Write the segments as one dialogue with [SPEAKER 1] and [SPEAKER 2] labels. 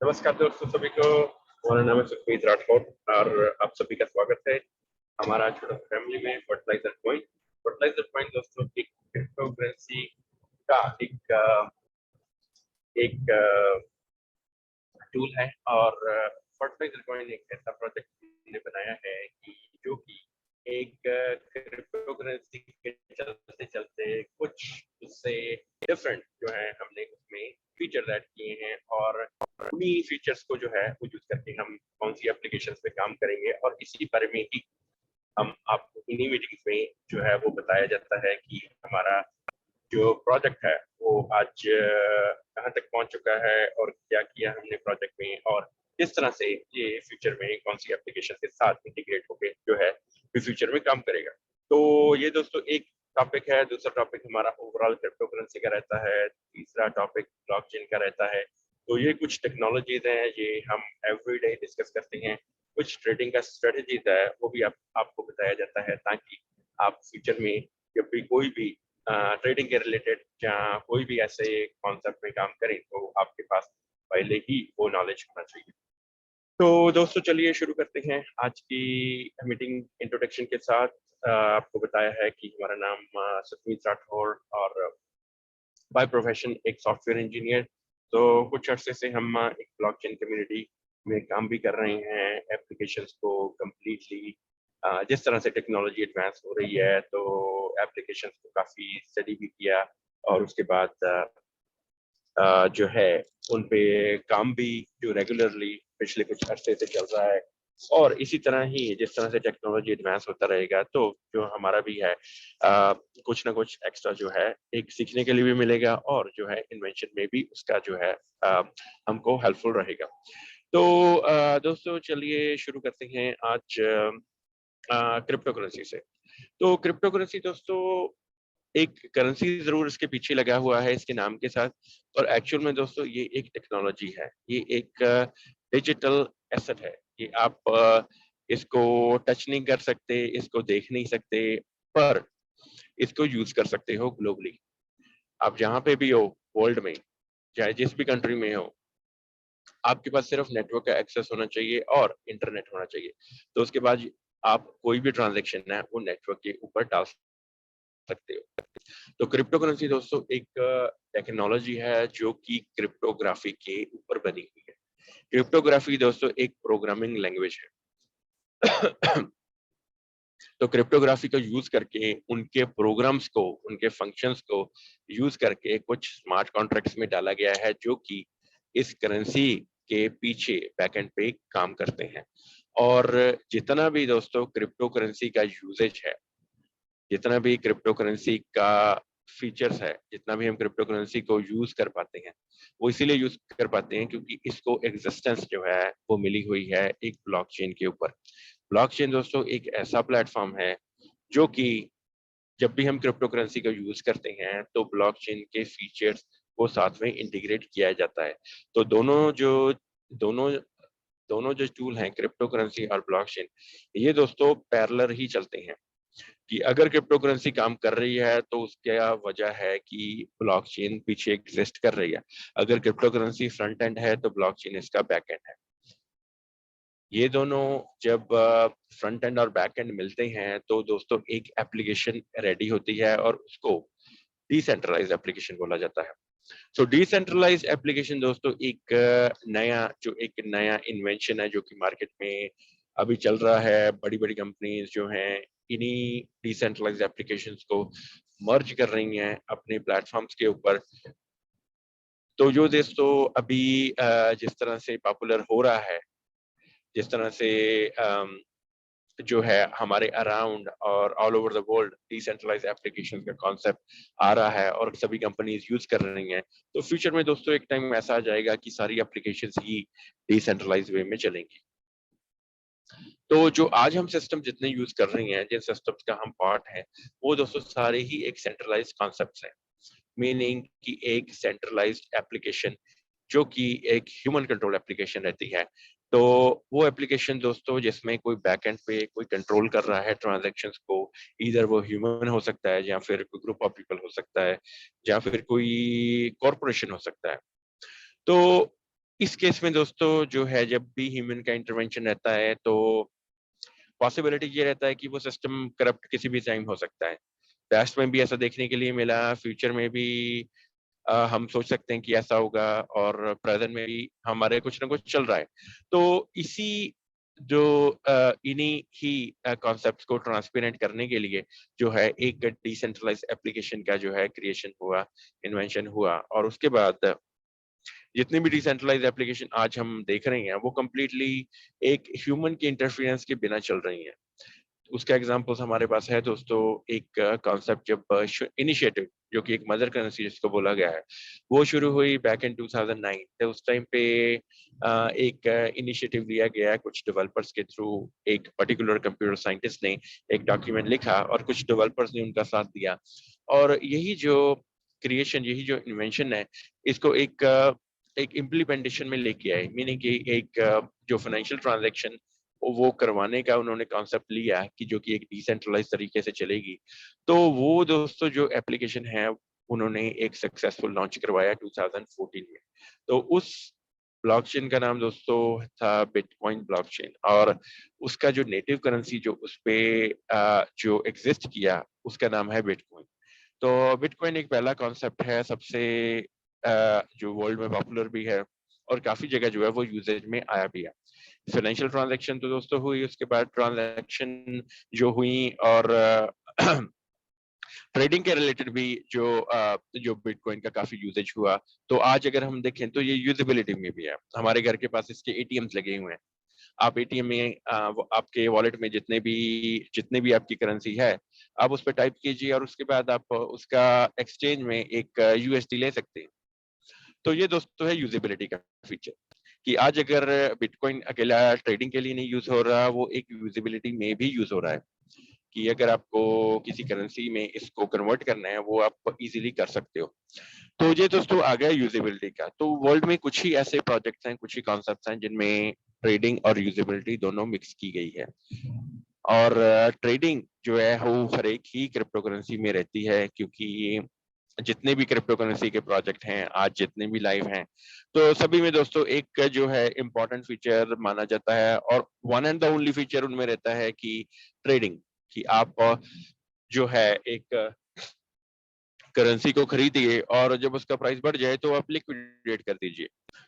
[SPEAKER 1] नमस्कार दोस्तों सभी को। हमारा नाम है सुखमीत राठौर और आप सभी का स्वागत है हमारा छोटा फैमिली में फर्टिलाइजर पॉइंट दोस्तों एक क्रिप्टो करेंसी का एक टूल है और फर्टिलाइजर पॉइंट एक ऐसा प्रोजेक्ट हमने बनाया है कि जो कि एक क्रिप्टो करेंसी के चलते चलते कुछ उससे डिफरेंट जो है हमने उसमें फीचर ऐड किए हैं और उन्हीं फीचर्स को जो है वो यूज करके हम कौन सी एप्लीकेशंस पे काम करेंगे और इसी बारे में ही हम आपको इन्हीं मीटिंग्स में जो है वो बताया जाता है कि हमारा जो प्रोजेक्ट है वो आज कहाँ तक पहुंच चुका है और क्या किया हमने प्रोजेक्ट में और किस तरह से ये फ्यूचर में कौन सी एप्लीकेशन के साथ इंटीग्रेट होके जो है फ्यूचर में काम करेगा। तो ये दोस्तों एक टॉपिक है। दूसरा टॉपिक हमारा ओवरऑल क्रिप्टो करेंसी का रहता है। तीसरा टॉपिक ब्लॉकचेन का रहता है। तो ये कुछ टेक्नोलॉजीज हैं, ये हम एवरीडे डिस्कस करते हैं। कुछ ट्रेडिंग का स्ट्रेटजीज है वो भी आपको बताया जाता है ताकि आप फ्यूचर में जब भी कोई भी ट्रेडिंग के रिलेटेड या कोई भी ऐसे कॉन्सेप्ट में काम करें तो आपके पास पहले ही वो नॉलेज होना चाहिए। तो दोस्तों चलिए शुरू करते हैं आज की मीटिंग इंट्रोडक्शन के साथ। आपको बताया है कि हमारा नाम सुखमीत राठौर और बाय प्रोफेशन एक सॉफ्टवेयर इंजीनियर। तो कुछ अरसे से हम एक ब्लॉकचेन कम्युनिटी में काम भी कर रहे हैं एप्लीकेशंस को कम्प्लीटली। जिस तरह से टेक्नोलॉजी एडवांस हो रही है तो एप्लीकेशंस को काफ़ी स्टडी भी किया और उसके बाद जो है उन पे काम भी जो रेगुलरली पिछले कुछ अरसे से चल रहा है। और इसी तरह ही जिस तरह से टेक्नोलॉजी एडवांस होता रहेगा तो जो हमारा भी है कुछ ना कुछ एक्स्ट्रा जो है एक सीखने के लिए भी मिलेगा और जो है इन्वेंशन में भी उसका जो है हमको हेल्पफुल रहेगा। तो दोस्तों चलिए शुरू करते हैं आज क्रिप्टो करेंसी से। तो क्रिप्टो करेंसी दोस्तों एक करेंसी जरूर इसके पीछे लगा हुआ है इसके नाम के साथ, और एक्चुअल में दोस्तों ये एक टेक्नोलॉजी है। ये एक डिजिटल एसेट है। ये आप इसको टच नहीं कर सकते, इसको देख नहीं सकते, पर इसको यूज कर सकते हो ग्लोबली। आप जहाँ पे भी हो वर्ल्ड में, चाहे जिस भी कंट्री में हो, आपके पास सिर्फ नेटवर्क का एक्सेस होना चाहिए और इंटरनेट होना चाहिए। तो उसके बाद आप कोई भी ट्रांजेक्शन है वो नेटवर्क के ऊपर डाल सकते हो। तो क्रिप्टो करेंसी दोस्तों एक टेक्नोलॉजी है जो कि क्रिप्टोग्राफी के ऊपर बनी हुई है। क्रिप्टोग्राफी दोस्तों एक प्रोग्रामिंग लैंग्वेज है। तो क्रिप्टोग्राफी को यूज करके उनके प्रोग्राम्स को, उनके फंक्शंस को यूज करके कुछ स्मार्ट कॉन्ट्रैक्ट्स में डाला गया है जो कि इस करेंसी के पीछे बैकएंड पे काम करते हैं। और जितना भी दोस्तों क्रिप्टो करेंसी का यूजेज है, जितना भी क्रिप्टो करेंसी का फीचर्स है, जितना भी हम क्रिप्टो करेंसी को यूज कर पाते हैं, वो इसीलिए यूज कर पाते हैं क्योंकि इसको एग्जिस्टेंस जो है वो मिली हुई है एक ब्लॉकचेन के ऊपर। ब्लॉकचेन दोस्तों एक ऐसा प्लेटफॉर्म है जो कि जब भी हम क्रिप्टो करेंसी का यूज करते हैं तो ब्लॉकचेन के फीचर्स को साथ में इंटीग्रेट किया जाता है। तो दोनों दोनों जो टूल हैं क्रिप्टो करेंसी और ब्लॉकचेन, ये दोस्तों पैरेलल ही चलते हैं। कि अगर क्रिप्टो करेंसी काम कर रही है तो उसका वजह है कि ब्लॉकचेन पीछे एग्जिस्ट कर रही है। अगर क्रिप्टो करेंसी फ्रंट एंड है तो ब्लॉकचेन इसका बैक एंड है। ये दोनों जब फ्रंट एंड और बैक एंड मिलते हैं तो दोस्तों एक एप्लीकेशन रेडी होती है और उसको डिसेंट्रलाइज्ड एप्लीकेशन बोला जाता है। सो डिसेंट्रलाइज्ड एप्लीकेशन दोस्तों एक नया इन्वेंशन है जो कि मार्केट में अभी चल रहा है। बड़ी बड़ी कंपनीज जो हैं इन्हीं डिसेंट्रलाइज्ड एप्लीकेशंस को मर्ज कर रही हैं अपने प्लेटफॉर्म्स के ऊपर। तो जो दोस्तों अभी जिस तरह से पॉपुलर हो रहा है, जिस तरह से जो है हमारे अराउंड और all over the world decentralised application का कॉन्सेप्ट आ रहा है और सभी कंपनीज यूज कर रही हैं, तो फ्यूचर में दोस्तों एक टाइम ऐसा आ जाएगा कि सारी एप्लीकेशंस ही डिसेंट्रलाइज्ड वे में चलेंगी। तो जो आज हम सिस्टम जितने यूज कर रहे हैं, जिन सिस्टम्स का हम पार्ट हैं, वो दोस्तों सारे ही एक सेंट्रलाइज्ड कॉन्सेप्ट्स हैं। मीनिंग कि एक सेंट्रलाइज्ड एप्लीकेशन जो कि एक ह्यूमन कंट्रोल एप्लीकेशन रहती है। तो वो एप्लीकेशन दोस्तों जिसमें कोई बैकएंड पे कोई कंट्रोल कर रहा है ट्रांजैक्शंस को, इधर वो ह्यूमन हो सकता है या फिर कोई ग्रुप ऑफ पीपल हो सकता है या फिर कोई कॉरपोरेशन हो सकता है। तो इस केस में दोस्तों जो है जब भी ह्यूमन का इंटरवेंशन रहता है तो पॉसिबिलिटी ये रहता है कि वो सिस्टम करप्ट किसी भी टाइम हो सकता है। पास्ट में भी ऐसा देखने के लिए मिला, फ्यूचर में भी हम सोच सकते हैं कि ऐसा होगा, और प्रेजेंट में भी हमारे कुछ ना कुछ चल रहा है। तो इसी जो इन्हीं ही कॉन्सेप्ट्स को ट्रांसपेरेंट करने के लिए जो है एक डिसेंट्रलाइज्ड एप्लीकेशन का जो है क्रिएशन हुआ, इन्वेंशन हुआ, और उसके बाद जितनी भी डिसेंट्रलाइज्ड एप्लीकेशन आज हम देख रहे हैं वो कंप्लीटली एक ह्यूमन के इंटरफेरेंस के बिना चल रही हैं। उसका एग्जांपल्स हमारे पास है दोस्तों। एक कॉन्सेप्ट जब इनिशिएटिव जो कि एक मदर करेंसी जिसको बोला गया है, वो शुरू हुई बैक इन 2009। तो उस टाइम पे एक इनिशिएटिव लिया गया कुछ डेवलपर्स के थ्रू। एक पर्टिकुलर कंप्यूटर साइंटिस्ट ने एक डॉक्यूमेंट लिखा और कुछ डेवलपर्स ने उनका साथ दिया, और यही जो क्रिएशन, यही जो इन्वेंशन है, इसको एक इम्प्लीमेंटेशन में लेके आए। मीनिंग कि एक जो फाइनेंशियल ट्रांजैक्शन वो करवाने का उन्होंने कॉन्सेप्ट लिया कि जो कि एक डिसेंट्रलाइज तरीके से चलेगी। तो वो दोस्तों जो एप्लीकेशन है उन्होंने एक सक्सेसफुल लॉन्च करवाया 2014 में। तो उस ब्लॉकचेन का नाम दोस्तों था बिटकॉइन ब्लॉकचेन, और उसका जो नेटिव करेंसी जो उस पे जो एग्जिस्ट किया उसका नाम है बिटकॉइन। तो बिटकॉइन एक पहला कॉन्सेप्ट है सबसे जो वर्ल्ड में पॉपुलर भी है, और काफी जगह जो है वो यूजेज में आया भी है। फाइनेंशियल ट्रांजैक्शन तो दोस्तों हुई, उसके बाद ट्रांजैक्शन जो हुई और ट्रेडिंग के रिलेटेड भी जो बिटकॉइन का काफी यूजेज हुआ। तो आज अगर हम देखें तो ये यूजेबिलिटी में भी है। हमारे घर के पास इसके एटीएम्स लगे हुए हैं। आप एटीएम में आपके वॉलेट में जितने भी आपकी करेंसी है, आप उस पर टाइप कीजिए और उसके बाद आप उसका एक्सचेंज में एक यूएसडी ले सकते हैं। तो ये दोस्तों है यूजेबिलिटी का फीचर, कि आज अगर बिटकॉइन अकेला ट्रेडिंग के लिए नहीं यूज हो रहा, वो एक यूजेबिलिटी में भी यूज हो रहा है, कि अगर आपको किसी करेंसी में इसको कन्वर्ट करना है वो आप इजीली कर सकते हो। तो ये दोस्तों आ गया यूजेबिलिटी का। तो वर्ल्ड में कुछ ही ऐसे प्रोजेक्ट्स हैं, कुछ ही कॉन्सेप्ट्स हैं जिनमें ट्रेडिंग और यूजेबिलिटी दोनों मिक्स की गई है। और ट्रेडिंग जो है वो हर एक ही क्रिप्टो करेंसी में रहती है, क्योंकि जितने भी क्रिप्टो करेंसी के प्रोजेक्ट हैं आज, जितने भी लाइव हैं, तो सभी में दोस्तों एक जो है इम्पोर्टेंट फीचर माना जाता है, और one and the only feature उनमें रहता है कि ट्रेडिंग, कि आप जो है एक करेंसी को खरीदिए और जब उसका प्राइस बढ़ जाए तो आप लिक्विडेट कर दीजिए।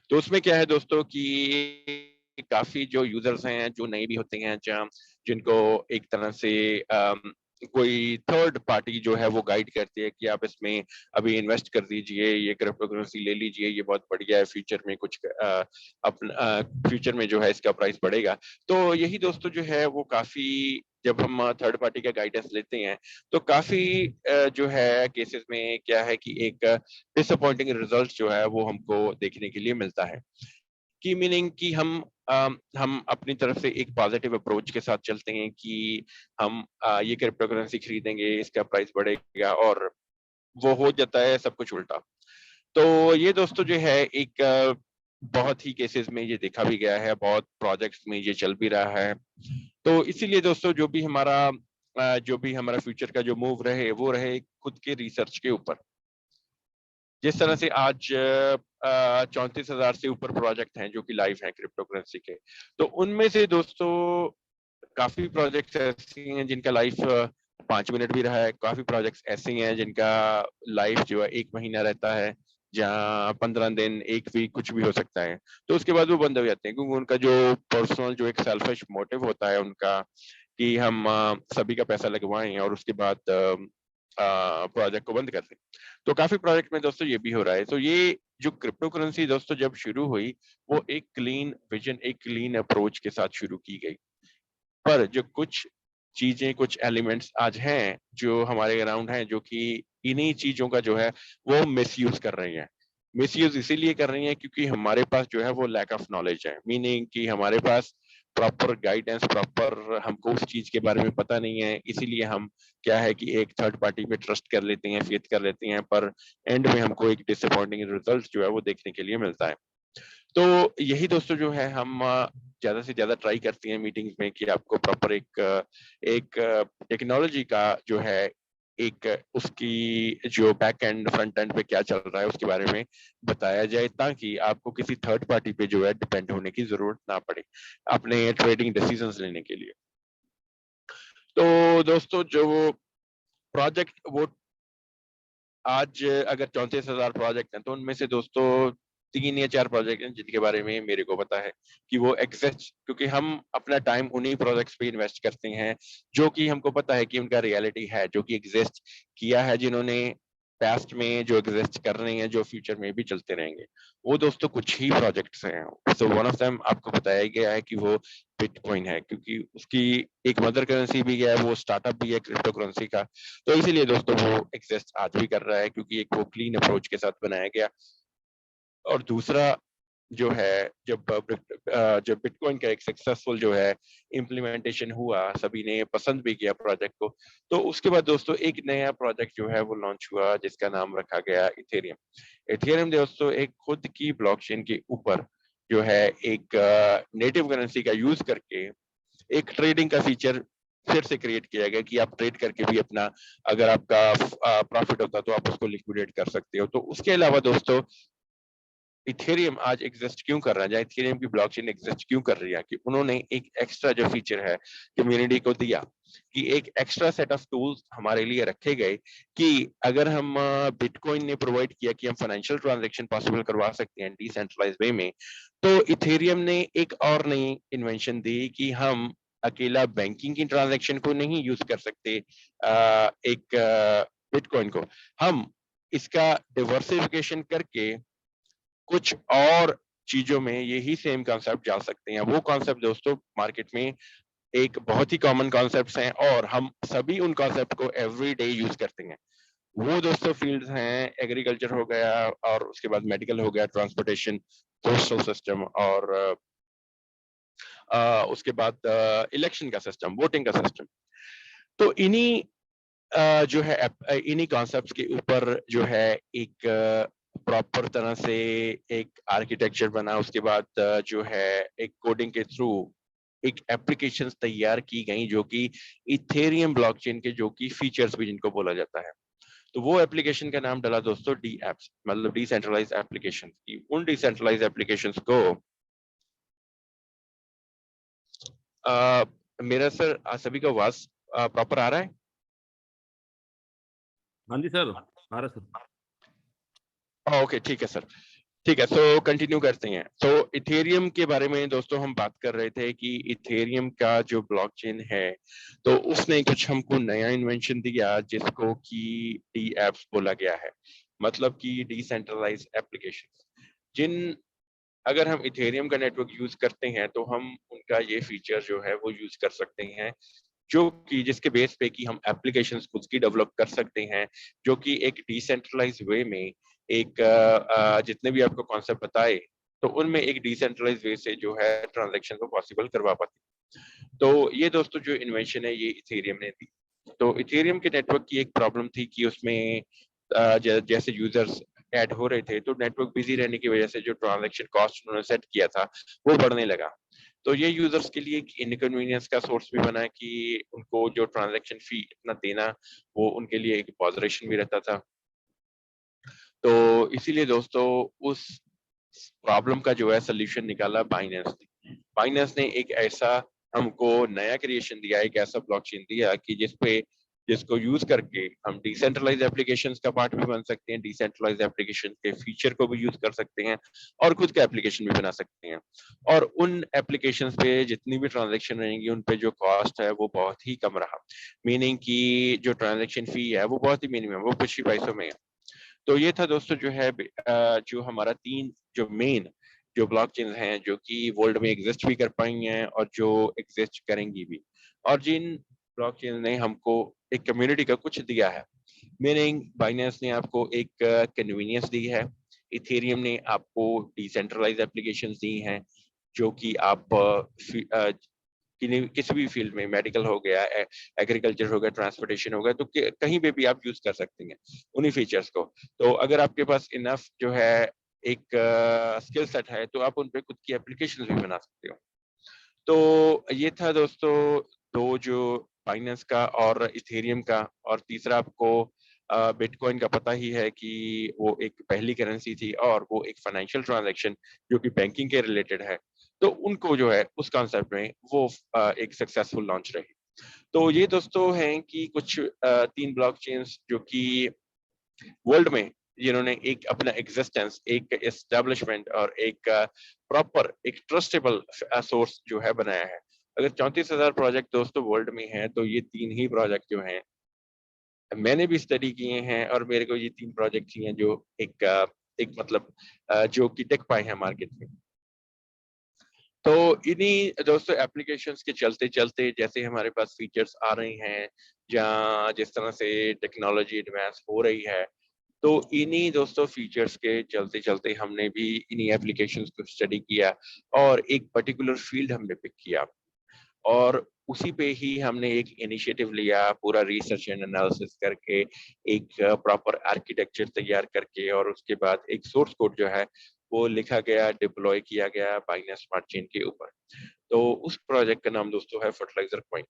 [SPEAKER 1] तो उसमें क्या है दोस्तों कि काफी जो यूजर्स हैं जो नए भी होते हैं, जहाँ जिनको एक तरह से कोई थर्ड पार्टी जो है वो गाइड करती है कि आप इसमें अभी इन्वेस्ट कर दीजिए, ये क्रिप्टो करेंसी ले लीजिए, ये बहुत बढ़िया है, फ्यूचर में कुछ अपना फ्यूचर में जो है इसका प्राइस बढ़ेगा। तो यही दोस्तों जो है वो काफी, जब हम थर्ड पार्टी का गाइडेंस लेते हैं तो काफी जो है केसेस में क्या है कि एक डिसअपॉइंटिंग रिजल्ट जो है वो हमको देखने के लिए मिलता है। की मीनिंग कि हम अपनी तरफ से एक पॉजिटिव अप्रोच के साथ चलते हैं कि हम ये क्रिप्टो करेंसी खरीदेंगे, इसका प्राइस बढ़ेगा, और वो हो जाता है सब कुछ उल्टा। तो ये दोस्तों जो है एक बहुत ही केसेस में ये देखा भी गया है, बहुत प्रोजेक्ट्स में ये चल भी रहा है। तो इसीलिए दोस्तों जो भी हमारा फ्यूचर का जो मूव रहे वो रहे खुद के रिसर्च के ऊपर। जिस तरह से आज 34,000 से ऊपर प्रोजेक्ट हैं जो कि लाइव हैं क्रिप्टो करेंसी के, तो उनमें से दोस्तों काफी प्रोजेक्ट्स ऐसी हैं जिनका लाइफ 5 मिनट भी रहा है, काफी प्रोजेक्ट्स ऐसी हैं जिनका लाइफ जो है 1 महीना रहता है, जहाँ 15 दिन, 1 वीक कुछ भी हो सकता है। तो उसके बाद वो बंद हो जाते हैं, क्योंकि उनका जो पर्सनल जो एक सेल्फिश मोटिव होता है उनका, कि हम सभी का पैसा लगवाएं और उसके बाद प्रोजेक्ट को बंद कर दें। तो काफी प्रोजेक्ट में दोस्तों ये भी हो रहा है। तो ये जो क्रिप्टो करेंसी दोस्तों जब शुरू हुई, वो एक क्लीन विजन, एक क्लीन अप्रोच के साथ शुरू की गई। पर जो कुछ चीजें, कुछ एलिमेंट्स आज हैं जो हमारे अराउंड हैं, जो कि इन्हीं चीजों का जो है वो मिसयूज कर रही हैं। मिसयूज इसीलिए कर रही हैं क्योंकि हमारे पास जो है वो लैक ऑफ नॉलेज है। मीनिंग कि हमारे पास प्रॉपर गाइडेंस, प्रॉपर हमको उस चीज के बारे में पता नहीं है, इसीलिए हम क्या है कि एक थर्ड पार्टी पे ट्रस्ट कर लेते हैं, फेथ कर लेते हैं, पर एंड में हमको एक डिसअपॉइंटिंग रिजल्ट जो है वो देखने के लिए मिलता है। तो यही दोस्तों जो है हम ज्यादा से ज्यादा ट्राई करते हैं मीटिंग्स में कि आपको प्रॉपर एक टेक्नोलॉजी का जो है एक उसकी जो बैक एंड फ्रंट एंड पे क्या चल रहा है उसके बारे में बताया जाए, ताकि आपको किसी थर्ड पार्टी पे जो है डिपेंड होने की जरूरत ना पड़े अपने ट्रेडिंग डिसीजंस लेने के लिए। तो दोस्तों जो प्रोजेक्ट वो आज अगर 34,000 प्रोजेक्ट हैं तो उनमें से दोस्तों 3 या 4 प्रोजेक्ट हैं जिनके बारे में मेरे को पता है कि वो एग्जिस्ट, क्योंकि हम अपना टाइम उन्हीं प्रोजेक्ट्स पे इन्वेस्ट करते हैं जो कि हमको पता है कि उनका रियलिटी है, जो कि एग्जिस्ट किया है, जिन्होंने पास्ट में जो एग्जिस्ट कर रहे हैं, जो फ्यूचर में भी चलते रहेंगे। वो दोस्तों कुछ ही प्रोजेक्ट्स हैं। सो वन ऑफ देम आपको बताया गया है कि वो बिटकॉइन है, क्योंकि उसकी एक मदर करेंसी भी है, वो स्टार्टअप भी है क्रिप्टो करेंसी का। तो इसीलिए दोस्तों वो एग्जिस्ट आज भी कर रहा है, क्योंकि एक वो क्लीन अप्रोच के साथ बनाया गया। और दूसरा जो है, जब बिटकॉइन का एक सक्सेसफुल जो है इम्प्लीमेंटेशन हुआ, सभी ने पसंद भी किया प्रोजेक्ट को, तो उसके बाद दोस्तों एक नया प्रोजेक्ट जो है वो लॉन्च हुआ जिसका नाम रखा गया इथेरियम। इथेरियम दोस्तों एक खुद की ब्लॉकचेन के ऊपर जो है एक नेटिव करेंसी का यूज करके एक ट्रेडिंग का फीचर फिर से क्रिएट किया गया कि आप ट्रेड करके भी अपना, अगर आपका प्रॉफिट होता तो आप उसको लिक्विडेट कर सकते हो। तो उसके अलावा दोस्तों इथेरियम आज एग्जिस्ट क्यों कर रहा है, या इथेरियम की ब्लॉकचेन एग्जिस्ट क्यों कर रही है, कि उन्होंने एक एक्स्ट्रा जो फीचर है कम्युनिटी को दिया, कि एक एक्स्ट्रा सेट ऑफ टूल्स हमारे लिए रखे गए कि अगर हम बिटकॉइन ने प्रोवाइड किया कि हम फाइनेंशियल ट्रांजैक्शन पॉसिबल करवा सकते हैं डिसेंट्रलाइज वे में, तो इथेरियम ने एक और नई इन्वेंशन दी कि हम अकेला बैंकिंग की ट्रांजैक्शन को नहीं यूज कर सकते, एक बिटकॉइन को हम इसका डिवर्सिफिकेशन करके कुछ और चीजों में यही सेम कॉन्सेप्ट डाल सकते हैं। वो कॉन्सेप्ट दोस्तों मार्केट में एक बहुत ही कॉमन कॉन्सेप्ट्स हैं और हम सभी उन कॉन्सेप्ट को एवरी डे यूज करते हैं। वो दोस्तों फील्ड्स हैं, एग्रीकल्चर हो गया, और उसके बाद मेडिकल हो गया, ट्रांसपोर्टेशन, पोस्टल सिस्टम, और उसके बाद इलेक्शन का सिस्टम, वोटिंग का सिस्टम। तो इन्हीं जो है इन्हीं कॉन्सेप्ट्स के ऊपर जो है एक प्रॉपर तरह से एक आर्किटेक्चर बना, उसके बाद जो है एक कोडिंग के थ्रू एक एप्लीकेशंस तैयार की गई जो कि इथेरियम ब्लॉकचेन के जो कि फीचर्स भी जिनको बोला जाता है। तो वो एप्लीकेशन का नाम डाला दोस्तों डी एप्स, मतलब डिसेंट्रलाइज एप्लीकेशन। उन डिसेंट्रलाइज एप्लीकेशंस को मेरा सर सभी का आवाज प्रॉपर आ रहा है?
[SPEAKER 2] हाँ जी सर, आ रहा सर।
[SPEAKER 1] ओके ठीक है सर, ठीक है। तो कंटिन्यू करते हैं। तो इथेरियम के बारे में दोस्तों हम बात कर रहे थे कि इथेरियम का जो ब्लॉकचेन है, तो उसने कुछ हमको नया इन्वेंशन दिया जिसको कि डी एप्स बोला गया है, मतलब कि डिसेंट्रलाइज एप्लीकेशन। जिन अगर हम इथेरियम का नेटवर्क यूज करते हैं तो हम उनका ये फीचर जो है वो यूज कर सकते हैं, जो कि जिसके बेस पे कि हम एप्लीकेशंस खुद की डेवलप कर सकते हैं, जो कि एक डिसेंट्रलाइज वे में एक जितने भी आपको कॉन्सेप्ट बताए, तो उनमें एक डिसेंट्रलाइज वे से जो है ट्रांजैक्शन को पॉसिबल करवा पाते। तो ये दोस्तों जो इन्वेंशन है ये इथेरियम ने दी। तो इथेरियम के नेटवर्क की एक प्रॉब्लम थी कि उसमें जैसे यूजर्स ऐड हो रहे थे तो नेटवर्क बिजी रहने की वजह से जो ट्रांजैक्शन कॉस्ट उन्होंने सेट किया था वो बढ़ने लगा। तो ये यूजर्स के लिए एक इनकन्वीनियंस का सोर्स भी बना कि उनको जो ट्रांजैक्शन फी इतना देना, वो उनके लिए एक पॉजरेशन भी रहता था। तो इसीलिए दोस्तों उस प्रॉब्लम का जो है सोल्यूशन निकाला बाइनेंस ने। बाइनेंस ने एक ऐसा हमको नया क्रिएशन दिया, एक ऐसा ब्लॉकचेन दिया कि जिसको यूज करके हम डिसेंट्रलाइज एप्लीकेशंस का पार्ट भी बन सकते हैं, डिसेंट्रलाइज एप्लीकेशन के फीचर को भी यूज कर सकते हैं, और खुद का एप्लीकेशन भी बना सकते हैं। और उन एप्लीकेशंस पे जितनी भी ट्रांजैक्शन रहेंगी उन पे जो कॉस्ट है वो बहुत ही कम रहा, मीनिंग कि जो ट्रांजैक्शन फी है वो बहुत ही मिनिमम, वो कुछ ही पैसों में है। तो ये था दोस्तों जो है जो हमारा 3 जो मेन जो ब्लॉकचेन हैं जो कि वर्ल्ड में एग्जिस्ट भी कर पाई हैं और जो एग्जिस्ट करेंगी भी, और जिन ब्लॉकचेन ने हमको एक कम्युनिटी का कुछ दिया है। मीनिंग बाइनेंस ने आपको एक कन्वीनियंस दी है, इथेरियम ने आपको डिसेंट्रलाइज एप्लीकेशंस दी हैं, जो कि आप किसी भी फील्ड में, मेडिकल हो गया, एग्रीकल्चर हो गया, ट्रांसपोर्टेशन हो गया, तो कहीं पे भी आप यूज कर सकते हैं उन्हीं फीचर्स को। तो अगर आपके पास इनफ जो है एक स्किल सेट है तो आप उन पे खुद की एप्लीकेशन भी बना सकते हो। तो ये था दोस्तों दो जो बाइनेंस का और इथेरियम का, और तीसरा आपको बिटकॉइन का पता ही है कि वो एक पहली करेंसी थी और वो एक फाइनेंशियल ट्रांजैक्शन जो कि बैंकिंग के रिलेटेड है। तो उनको जो है उस कॉन्सेप्ट में वो एक सक्सेसफुल लॉन्च रही। तो ये दोस्तों हैं कि कुछ 3 ब्लॉकचेन्स जो कि वर्ल्ड में जिन्होंने एक अपना एग्जिस्टेंस, एक एस्टेब्लिशमेंट और एक प्रॉपर एक ट्रस्टेबल सोर्स जो है बनाया है। अगर 34,000 प्रोजेक्ट दोस्तों वर्ल्ड में हैं तो ये 3 ही प्रोजेक्ट जो हैं मैंने भी स्टडी किए हैं, और मेरे को ये 3 प्रोजेक्ट ही हैं जो एक मतलब जो कि टिक पाए हैं मार्केट में। तो इन्हीं दोस्तों एप्लीकेशंस के चलते चलते जैसे हमारे पास फीचर्स आ रहे हैं, या जिस तरह से टेक्नोलॉजी एडवांस हो रही है, तो इन्हीं दोस्तों फीचर्स के चलते चलते हमने भी इन्हीं एप्लीकेशंस को स्टडी किया और एक पर्टिकुलर फील्ड हमने पिक किया, और उसी पे ही हमने एक इनिशिएटिव लिया, पूरा रिसर्च एंड एनालिसिस करके, एक प्रॉपर आर्किटेक्चर तैयार करके, और उसके बाद एक सोर्स कोड जो है वो लिखा गया, डिप्लॉय किया गया बाइनेंस स्मार्ट चेन के ऊपर। तो उस प्रोजेक्ट का नाम दोस्तों है फर्टिलाइजर कॉइन।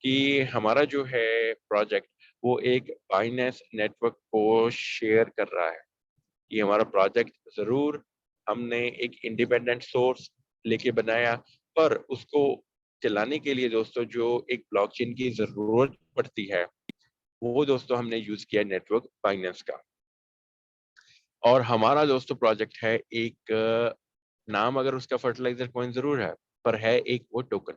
[SPEAKER 1] कि हमारा जो है प्रोजेक्ट वो एक बाइनेंस नेटवर्क को शेयर कर रहा है। ये हमारा प्रोजेक्ट जरूर हमने एक इंडिपेंडेंट सोर्स लेके बनाया, पर उसको चलाने के लिए दोस्तों जो एक ब्लॉकचेन की जरूरत पड़ती है, वो दोस्तों हमने यूज किया नेटवर्क बाइनेंस का। और हमारा दोस्तों प्रोजेक्ट है एक नाम अगर उसका फर्टिलाइजर कॉइन जरूर है, पर है एक वो टोकन,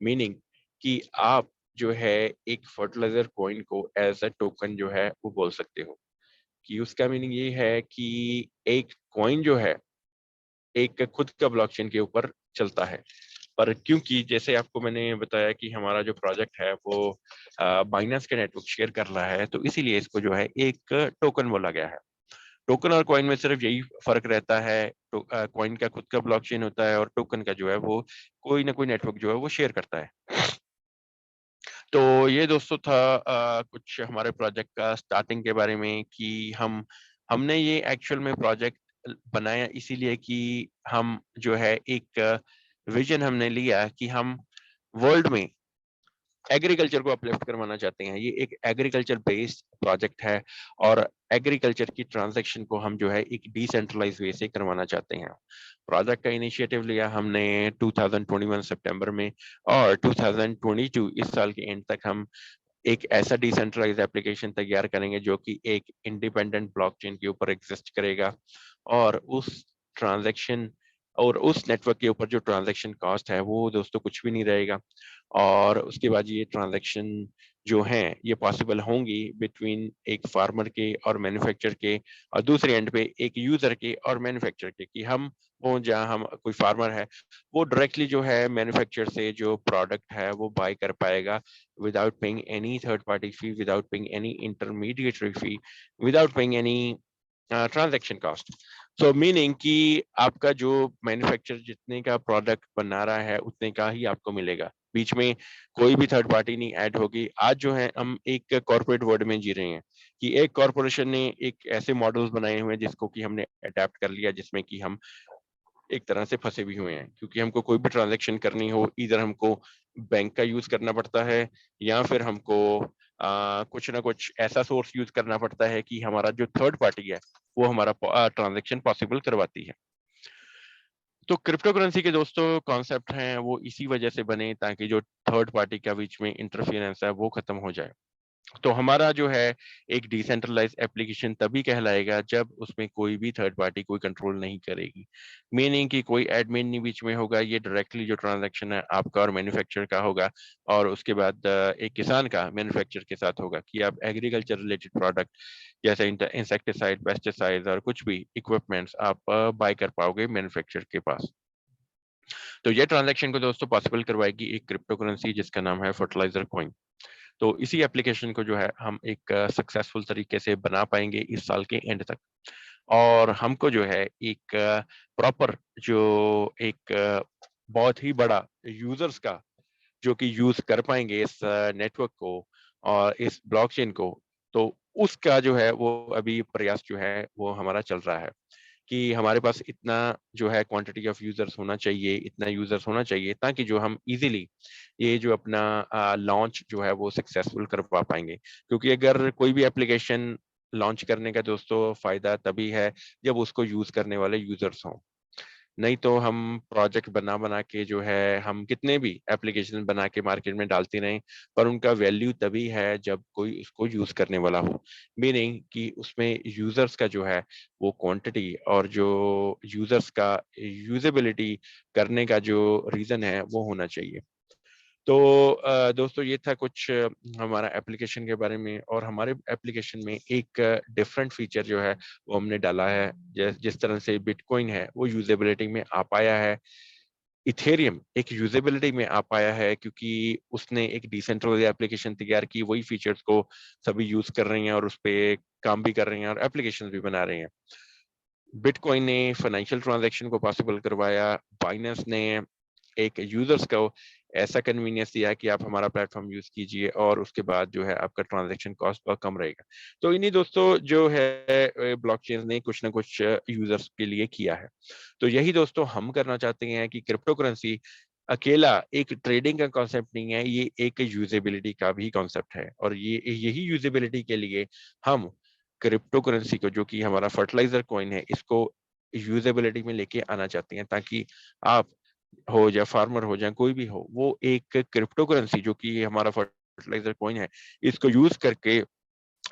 [SPEAKER 1] मीनिंग कि आप जो है एक फर्टिलाइजर कॉइन को एज अ टोकन जो है वो बोल सकते हो। कि उसका मीनिंग ये है कि एक कॉइन जो है एक खुद का ब्लॉकचेन के ऊपर चलता है, पर क्योंकि जैसे आपको मैंने बताया कि हमारा जो प्रोजेक्ट है वो बाइनेंस के नेटवर्क शेयर कर रहा है, तो इसीलिए इसको जो है एक टोकन बोला गया है। टोकन और कॉइन में सिर्फ यही फर्क रहता है, तो कॉइन का खुद का ब्लॉकचेन होता है और टोकन का जो है वो कोई ना कोई नेटवर्क जो है वो शेयर करता है। तो ये दोस्तों था कुछ हमारे प्रोजेक्ट का स्टार्टिंग के बारे में, कि हमने ये एक्चुअल में प्रोजेक्ट बनाया इसीलिए कि हम जो है एक विजन हमने लिया कि हम वर्ल्ड में एग्रीकल्चर को अपलिफ्ट करवाना चाहते हैं। ये एक एग्रीकल्चर बेस्ड प्रोजेक्ट है, और एग्रीकल्चर की ट्रांजैक्शन को हम जो है एक डिसेंट्रलाइज वे से करवाना चाहते हैं। प्रोजेक्ट का इनिशिएटिव लिया हमने 2021 सितंबर में, और 2022 इस साल के एंड तक हम एक ऐसा डिसेंट्रलाइज एप्लीकेशन तैयार करेंगे जो कि एक इंडिपेंडेंट ब्लॉकचेन के ऊपर एग्जिस्ट करेगा, और उस ट्रांजैक्शन और उस नेटवर्क के ऊपर जो ट्रांजैक्शन कॉस्ट है वो दोस्तों कुछ भी नहीं रहेगा। और उसके बाद ये ट्रांजैक्शन जो हैं ये पॉसिबल होंगी बिटवीन एक फार्मर के और मैन्युफैक्चरर के, और दूसरे एंड पे एक यूजर के और मैन्युफैक्चरर के, कि हम वो जहाँ हम कोई फार्मर है वो डायरेक्टली जो है मैन्युफैक्चरर से जो प्रोडक्ट है वो बाय कर पाएगा without paying any third party fee, without paying any intermediary fee, without paying any transaction cost. So meaning कि आपका जो मैन्युफैक्चरर जितने का प्रोडक्ट बना रहा है उतने का ही आपको मिलेगा, बीच में कोई भी थर्ड पार्टी नहीं ऐड होगी। आज जो है हम एक कॉर्पोरेट वर्ल्ड में जी रहे हैं, कि एक कॉर्पोरेशन ने एक ऐसे मॉडल्स बनाए हुए हैं जिसको कि हमने अडेप्ट कर लिया, जिसमें कि हम एक तरह से फंसे भी हुए हैं, क्योंकि हमको कोई भी ट्रांजैक्शन करनी हो इधर हमको बैंक का यूज करना पड़ता है, या फिर हमको कुछ ना कुछ ऐसा सोर्स यूज करना पड़ता है कि हमारा जो थर्ड पार्टी है वो हमारा ट्रांजैक्शन पॉसिबल करवाती है। तो क्रिप्टो करेंसी के दोस्तों कॉन्सेप्ट हैं वो इसी वजह से बने ताकि जो थर्ड पार्टी का बीच में इंटरफेरेंस है वो खत्म हो जाए। तो हमारा जो है एक डिसेंट्रलाइज एप्लीकेशन तभी कहलाएगा जब उसमें कोई भी थर्ड पार्टी कोई कंट्रोल नहीं करेगी, मीनिंग कि कोई एडमिन नहीं बीच में होगा। ये डायरेक्टली जो ट्रांजैक्शन है आपका और मैन्युफैक्चरर का होगा, और उसके बाद एक किसान का मैन्युफैक्चरर के साथ होगा, कि आप एग्रीकल्चर रिलेटेड प्रोडक्ट जैसे इंसेक्टिसाइड, पेस्टिसाइड और कुछ भी इक्विपमेंट्स आप बाय कर पाओगे मैन्युफैक्चरर के पास। तो ये ट्रांजैक्शन को दोस्तों पॉसिबल करवाएगी एक क्रिप्टो करेंसी जिसका नाम है फर्टिलाइजर कॉइन। तो इसी एप्लीकेशन को जो है हम एक सक्सेसफुल तरीके से बना पाएंगे इस साल के एंड तक, और हमको जो है एक प्रॉपर जो एक बहुत ही बड़ा यूजर्स का जो कि यूज कर पाएंगे इस नेटवर्क को और इस ब्लॉकचेन को, तो उसका जो है वो अभी प्रयास जो है वो हमारा चल रहा है। कि हमारे पास इतना जो है क्वांटिटी ऑफ यूजर्स होना चाहिए, इतना यूजर्स होना चाहिए, ताकि जो हम इजीली ये जो अपना लॉन्च जो है वो सक्सेसफुल करवा पाएंगे। क्योंकि अगर कोई भी एप्लीकेशन लॉन्च करने का दोस्तों फायदा तभी है जब उसको यूज करने वाले यूजर्स हों। नहीं तो हम प्रोजेक्ट बना बना के जो है हम कितने भी एप्लीकेशन बना के मार्केट में डालते रहें, पर उनका वैल्यू तभी है जब कोई उसको यूज करने वाला हो। मीनिंग कि उसमें यूजर्स का जो है वो क्वांटिटी और जो यूजर्स का यूजेबिलिटी करने का जो रीजन है वो होना चाहिए। तो दोस्तों ये था कुछ हमारा एप्लीकेशन के बारे में। और हमारे एप्लीकेशन में एक डिफरेंट फीचर जो है वो हमने डाला है। जिस तरह से बिटकॉइन है वो यूजेबिलिटी में आ पाया है, इथेरियम एक यूजेबिलिटी में आ पाया है, क्योंकि उसने एक डिसेंट्रलाइज्ड एप्लीकेशन तैयार की, वही फीचर्स को सभी यूज कर रहे हैं और उस पर काम भी कर रहे हैं और एप्लीकेशन भी बना रहे हैं। बिटकॉइन ने फाइनेंशियल ट्रांजैक्शन को पॉसिबल करवाया, बाइनेंस ने एक यूजर्स को ऐसा कन्वीनियंस दिया है कि आप हमारा प्लेटफॉर्म यूज कीजिए और उसके बाद जो है आपका ट्रांजैक्शन कॉस्ट बहुत कम रहेगा। तो इन्हीं दोस्तों जो है ब्लॉकचेन ने कुछ ना कुछ यूजर्स के लिए किया है। तो यही दोस्तों हम करना चाहते हैं कि क्रिप्टो करेंसी अकेला एक ट्रेडिंग का कॉन्सेप्ट नहीं है, ये एक यूजेबिलिटी का भी कॉन्सेप्ट है। और ये यही यूजेबिलिटी के लिए हम क्रिप्टो करेंसी को, जो कि हमारा फर्टिलाइजर कॉइन है, इसको यूजेबिलिटी में लेके आना चाहते हैं, ताकि आप हो या फार्मर हो, या कोई भी हो, वो एक क्रिप्टो करेंसी जो कि हमारा फर्टिलाइजर कॉइन है, इसको यूज करके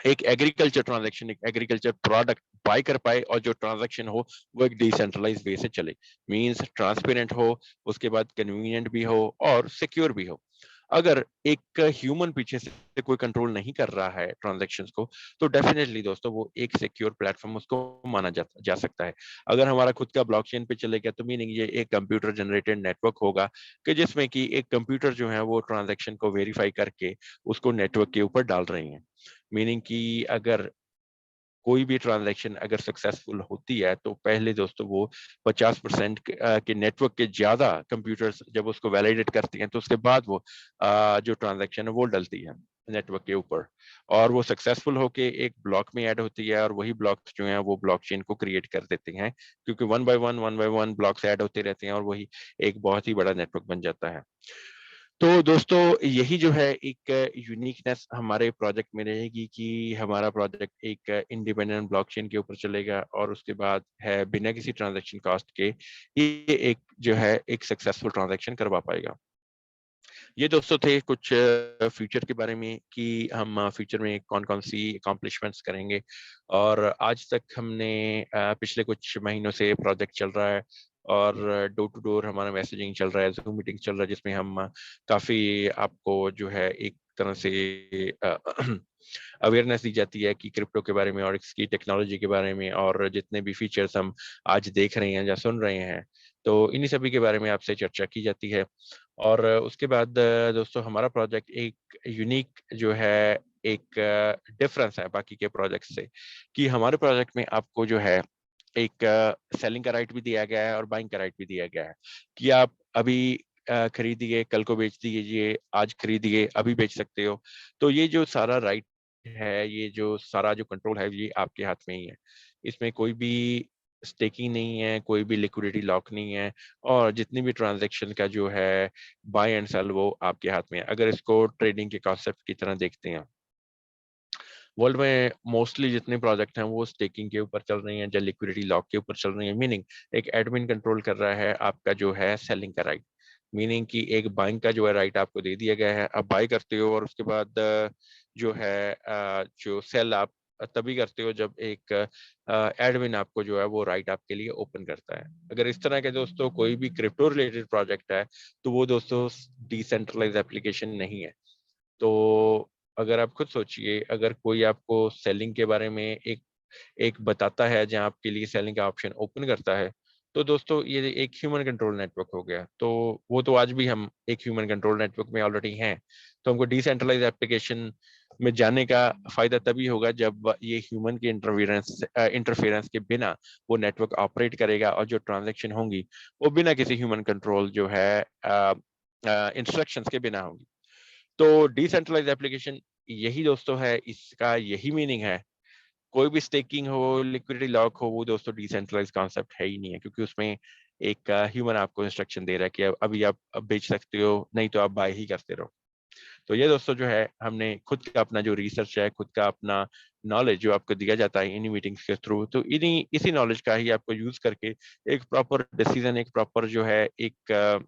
[SPEAKER 1] एक एग्रीकल्चर ट्रांजैक्शन, एक एग्रीकल्चर प्रोडक्ट बाय कर पाए, और जो ट्रांजैक्शन हो वो एक डिसेंट्रलाइज वे से चले। मींस ट्रांसपेरेंट हो, उसके बाद कन्वीनियंट भी हो और सिक्योर भी हो। अगर एक ह्यूमन पीछे से कोई कंट्रोल नहीं कर रहा है ट्रांजैक्शंस को, तो डेफिनेटली दोस्तों वो एक सिक्योर प्लेटफॉर्म उसको माना जा सकता है। अगर हमारा खुद का ब्लॉकचेन पे चलेगा तो मीनिंग ये एक कंप्यूटर जनरेटेड नेटवर्क होगा, कि जिसमें कि एक कंप्यूटर जो है वो ट्रांजैक्शन को वेरीफाई करके उसको नेटवर्क के ऊपर डाल रही है। मीनिंग कि अगर कोई भी ट्रांजैक्शन अगर सक्सेसफुल होती है तो पहले दोस्तों वो 50% के नेटवर्क के ज्यादा कंप्यूटर्स जब उसको वैलिडेट करती हैं, तो उसके बाद वो जो ट्रांजैक्शन है वो डलती है नेटवर्क के ऊपर, और वो सक्सेसफुल होके एक ब्लॉक में ऐड होती है, और वही ब्लॉक्स जो हैं वो ब्लॉकचेन को क्रिएट कर देते हैं, क्योंकि one by one blocks add होते रहते हैं और वही एक बहुत ही बड़ा नेटवर्क बन जाता है। तो दोस्तों यही जो है एक यूनिकनेस हमारे प्रोजेक्ट में रहेगी, कि हमारा प्रोजेक्ट एक इंडिपेंडेंट ब्लॉकचेन के ऊपर चलेगा, और उसके बाद है बिना किसी ट्रांजैक्शन कॉस्ट के ये एक जो है एक सक्सेसफुल ट्रांजैक्शन करवा पाएगा। ये दोस्तों थे कुछ फ्यूचर के बारे में, कि हम फ्यूचर में कौन कौन सी अकॉम्प्लिशमेंट्स करेंगे। और आज तक हमने पिछले कुछ महीनों से प्रोजेक्ट चल रहा है, और डोर टू डोर हमारा मैसेजिंग चल रहा है, जूम मीटिंग चल रहा है, जिसमें हम काफी आपको जो है एक तरह से अवेयरनेस दी जाती है कि क्रिप्टो के बारे में और इसकी टेक्नोलॉजी के बारे में, और जितने भी फीचर्स हम आज देख रहे हैं या सुन रहे हैं, तो इन्हीं सभी के बारे में आपसे चर्चा की जाती है। और उसके बाद दोस्तों हमारा प्रोजेक्ट एक यूनिक जो है एक डिफरेंस है बाकी के प्रोजेक्ट से, कि हमारे प्रोजेक्ट में आपको जो है एक सेलिंग का राइट भी दिया गया है और बाइंग का राइट भी दिया गया है, कि आप अभी खरीदिए, कल को बेच दीजिए, आज खरीदिए अभी बेच सकते हो। तो ये जो सारा राइट है, ये जो सारा जो कंट्रोल है, ये आपके हाथ में ही है। इसमें कोई भी स्टेकिंग नहीं है, कोई भी लिक्विडिटी लॉक नहीं है, और जितनी भी ट्रांजैक्शन का जो है बाय एंड सेल वो आपके हाथ में है, अगर इसको ट्रेडिंग के कॉन्सेप्ट की तरह देखते हैं। वर्ल्ड में मोस्टली जितने प्रोजेक्ट हैं वो स्टेकिंग के ऊपर चल रही हैं या लिक्विडिटी लॉक के ऊपर चल रही हैं। मीनिंग एक एडमिन कंट्रोल कर रहा है आपका जो है सेलिंग का राइट। मीनिंग कि एक बाइंग का जो है राइट आपको दे दिया गया है, आप बाय करते हो, और उसके बाद जो है जो सेल आप तभी करते हो जब एक एडमिन आपको जो है वो राइट आपके लिए ओपन करता है। अगर इस तरह के दोस्तों कोई भी क्रिप्टो रिलेटेड प्रोजेक्ट है, तो वो दोस्तों डिसेंट्रलाइज एप्लीकेशन नहीं है। तो अगर आप खुद सोचिए, अगर कोई आपको सेलिंग के बारे में एक एक बताता है जहाँ आपके लिए सेलिंग का ऑप्शन ओपन करता है, तो दोस्तों ये एक ह्यूमन कंट्रोल नेटवर्क हो गया। तो वो तो आज भी हम एक ह्यूमन कंट्रोल नेटवर्क में ऑलरेडी हैं। तो हमको डिसेंट्रलाइज एप्लीकेशन में जाने का फायदा तभी होगा जब ये ह्यूमन के इंटरफेरेंस के बिना वो नेटवर्क ऑपरेट करेगा, और जो ट्रांजैक्शन होंगी वो बिना किसी ह्यूमन कंट्रोल जो है इंस्ट्रक्शंस के बिना होगी। तो डिसेंट्रलाइज एप्लीकेशन यही दोस्तों है, इसका यही मीनिंग है
[SPEAKER 3] कोई भी स्टेकिंग हो, लिक्विडिटी लॉक हो, वो दोस्तों डिसेंट्रलाइज कॉन्सेप्ट है ही नहीं है, क्योंकि उसमें एक ह्यूमन आपको इंस्ट्रक्शन दे रहा है कि अभी आप बेच सकते हो, नहीं तो आप बाय ही करते रहो। तो ये दोस्तों जो है हमने खुद का अपना जो रिसर्च है, खुद का अपना नॉलेज जो आपको दिया जाता है इन्हीं मीटिंग्स के थ्रू, तो इन्हीं इसी नॉलेज का ही आपको यूज करके एक प्रॉपर डिसीजन, एक प्रॉपर जो है एक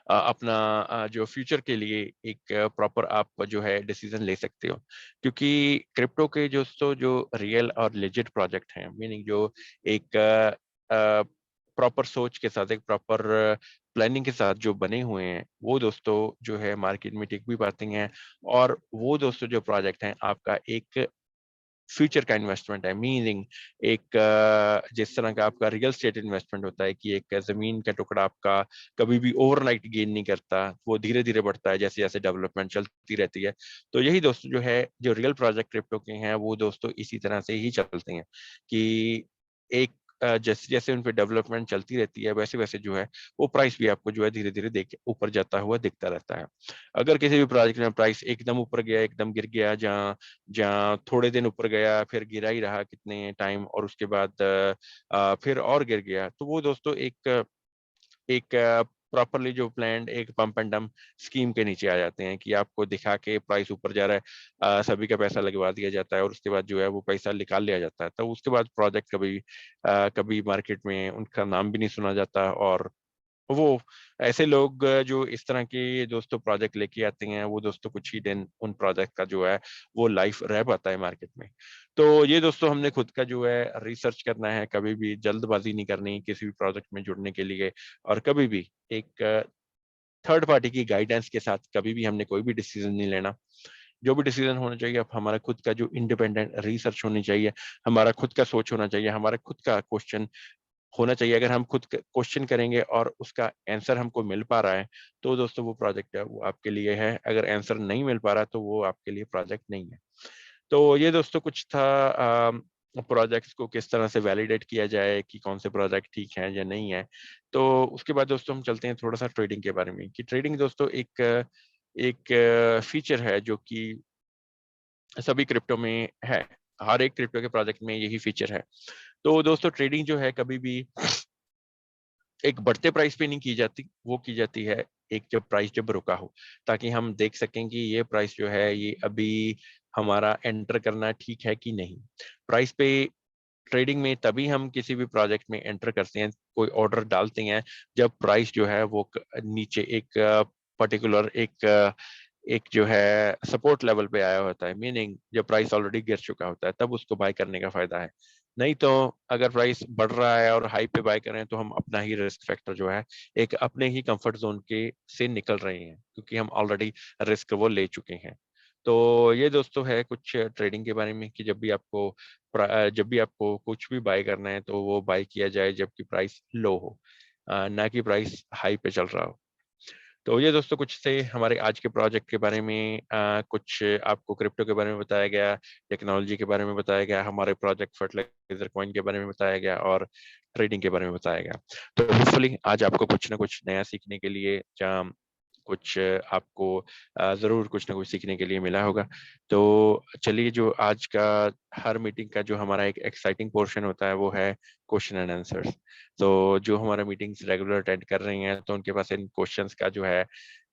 [SPEAKER 3] अपना जो फ्यूचर के लिए एक प्रॉपर आप जो है डिसीजन ले सकते हो। क्योंकि क्रिप्टो के जो रियल और लेजिट प्रोजेक्ट हैं, मीनिंग जो एक प्रॉपर सोच के साथ, एक प्रॉपर प्लानिंग के साथ जो बने हुए हैं, वो दोस्तों जो है मार्केट में टिक भी पाते हैं। और वो दोस्तों जो प्रोजेक्ट हैं आपका एक फ्यूचर का इन्वेस्टमेंट है, मीनिंग एक जिस तरह का आपका रियल स्टेट इन्वेस्टमेंट होता है कि एक जमीन का टुकड़ा आपका कभी भी ओवरनाइट गेन नहीं करता, वो धीरे धीरे बढ़ता है जैसे जैसे डेवलपमेंट चलती रहती है। तो यही दोस्तों जो है जो रियल प्रोजेक्ट क्रिप्टो के हैं, वो दोस्तों इसी तरह से ही चलते हैं कि एक जैसे जैसे उन पे डेवलपमेंट चलती रहती है, वैसे वैसे जो है वो प्राइस भी आपको जो है धीरे धीरे देख ऊपर जाता हुआ दिखता रहता है। अगर किसी भी प्रोजेक्ट में प्राइस एकदम ऊपर गया, एकदम गिर गया, जहाँ जहाँ थोड़े दिन ऊपर गया, फिर गिरा ही रहा कितने टाइम, और उसके बाद फिर और गिर गया, तो वो दोस्तों एक एक प्रॉपरली जो प्लान्ड एक पंप एंड डंप स्कीम के नीचे आ जाते हैं कि आपको दिखा के प्राइस ऊपर जा रहा है, सभी का पैसा लगवा दिया जाता है, और उसके बाद जो है वो पैसा निकाल लिया जाता है। तो उसके बाद प्रोजेक्ट कभी मार्केट में उनका नाम भी नहीं सुना जाता। और वो ऐसे लोग जो इस तरह के दोस्तों प्रोजेक्ट लेके आते हैं, वो दोस्तों कुछ ही दिन उन प्रोजेक्ट का जो है वो लाइफ रह पाता है मार्केट में। तो ये दोस्तों हमने खुद का जो है रिसर्च करना है, कभी भी जल्दबाजी नहीं करनी किसी भी प्रोजेक्ट में जुड़ने के लिए, और कभी भी एक थर्ड पार्टी की गाइडेंस के साथ कभी भी हमने कोई भी डिसीजन नहीं लेना। जो भी डिसीजन होना चाहिए, अब हमारा खुद का जो इंडिपेंडेंट रिसर्च होनी चाहिए, हमारा खुद का सोच होना चाहिए, हमारा खुद का क्वेश्चन होना चाहिए। अगर हम खुद क्वेश्चन करेंगे और उसका आंसर हमको मिल पा रहा है, तो दोस्तों वो प्रोजेक्ट है वो आपके लिए है। अगर आंसर नहीं मिल पा रहा तो वो आपके लिए प्रोजेक्ट नहीं है। तो ये दोस्तों कुछ था प्रोजेक्ट्स को किस तरह से वैलिडेट किया जाए कि कौन से प्रोजेक्ट ठीक है या नहीं है। तो उसके बाद दोस्तों हम चलते हैं थोड़ा सा ट्रेडिंग के बारे में, कि ट्रेडिंग दोस्तों एक एक फीचर है जो कि सभी क्रिप्टो में है। हर एक क्रिप्टो के प्रोजेक्ट में यही फीचर है। तो दोस्तों ट्रेडिंग जो है कभी भी एक बढ़ते प्राइस पे नहीं की जाती, वो की जाती है एक जब रुका हो, ताकि हम देख सकें कि ये प्राइस जो है ये अभी हमारा एंटर करना ठीक है कि नहीं। प्राइस पे ट्रेडिंग में तभी हम किसी भी प्रोजेक्ट में एंटर करते हैं, कोई ऑर्डर डालते हैं, जब प्राइस जो है वो नीचे एक पर्टिकुलर एक जो है सपोर्ट लेवल पे आया होता है, मीनिंग जब प्राइस ऑलरेडी गिर चुका होता है, तब उसको बाय करने का फायदा है। नहीं तो अगर प्राइस बढ़ रहा है और हाई पे बाय करें तो हम अपना ही रिस्क फैक्टर जो है एक अपने ही कंफर्ट जोन के से निकल रहे हैं, क्योंकि हम ऑलरेडी रिस्क वो ले चुके हैं। तो ये दोस्तों है कुछ ट्रेडिंग के बारे में, कि जब भी आपको कुछ भी बाय करना है तो वो बाय किया जाए जबकि प्राइस लो हो, ना कि प्राइस हाई पे चल रहा हो। तो ये दोस्तों कुछ थे हमारे आज के प्रोजेक्ट के बारे में, कुछ आपको क्रिप्टो के बारे में बताया गया, टेक्नोलॉजी के बारे में बताया गया, हमारे प्रोजेक्ट फर्टिलाइजर कॉइन के बारे में बताया गया, और ट्रेडिंग के बारे में बताया गया। तो होपफुली आज आपको कुछ ना कुछ नया सीखने के लिए, जहाँ कुछ आपको जरूर कुछ ना कुछ सीखने के लिए मिला होगा। तो चलिए, जो आज का हर मीटिंग का जो हमारा एक एक्साइटिंग पोर्शन होता है वो है क्वेश्चन एंड आंसर्स। तो जो हमारा मीटिंग्स रेगुलर अटेंड कर रहे हैं, तो उनके पास इन क्वेश्चंस का जो है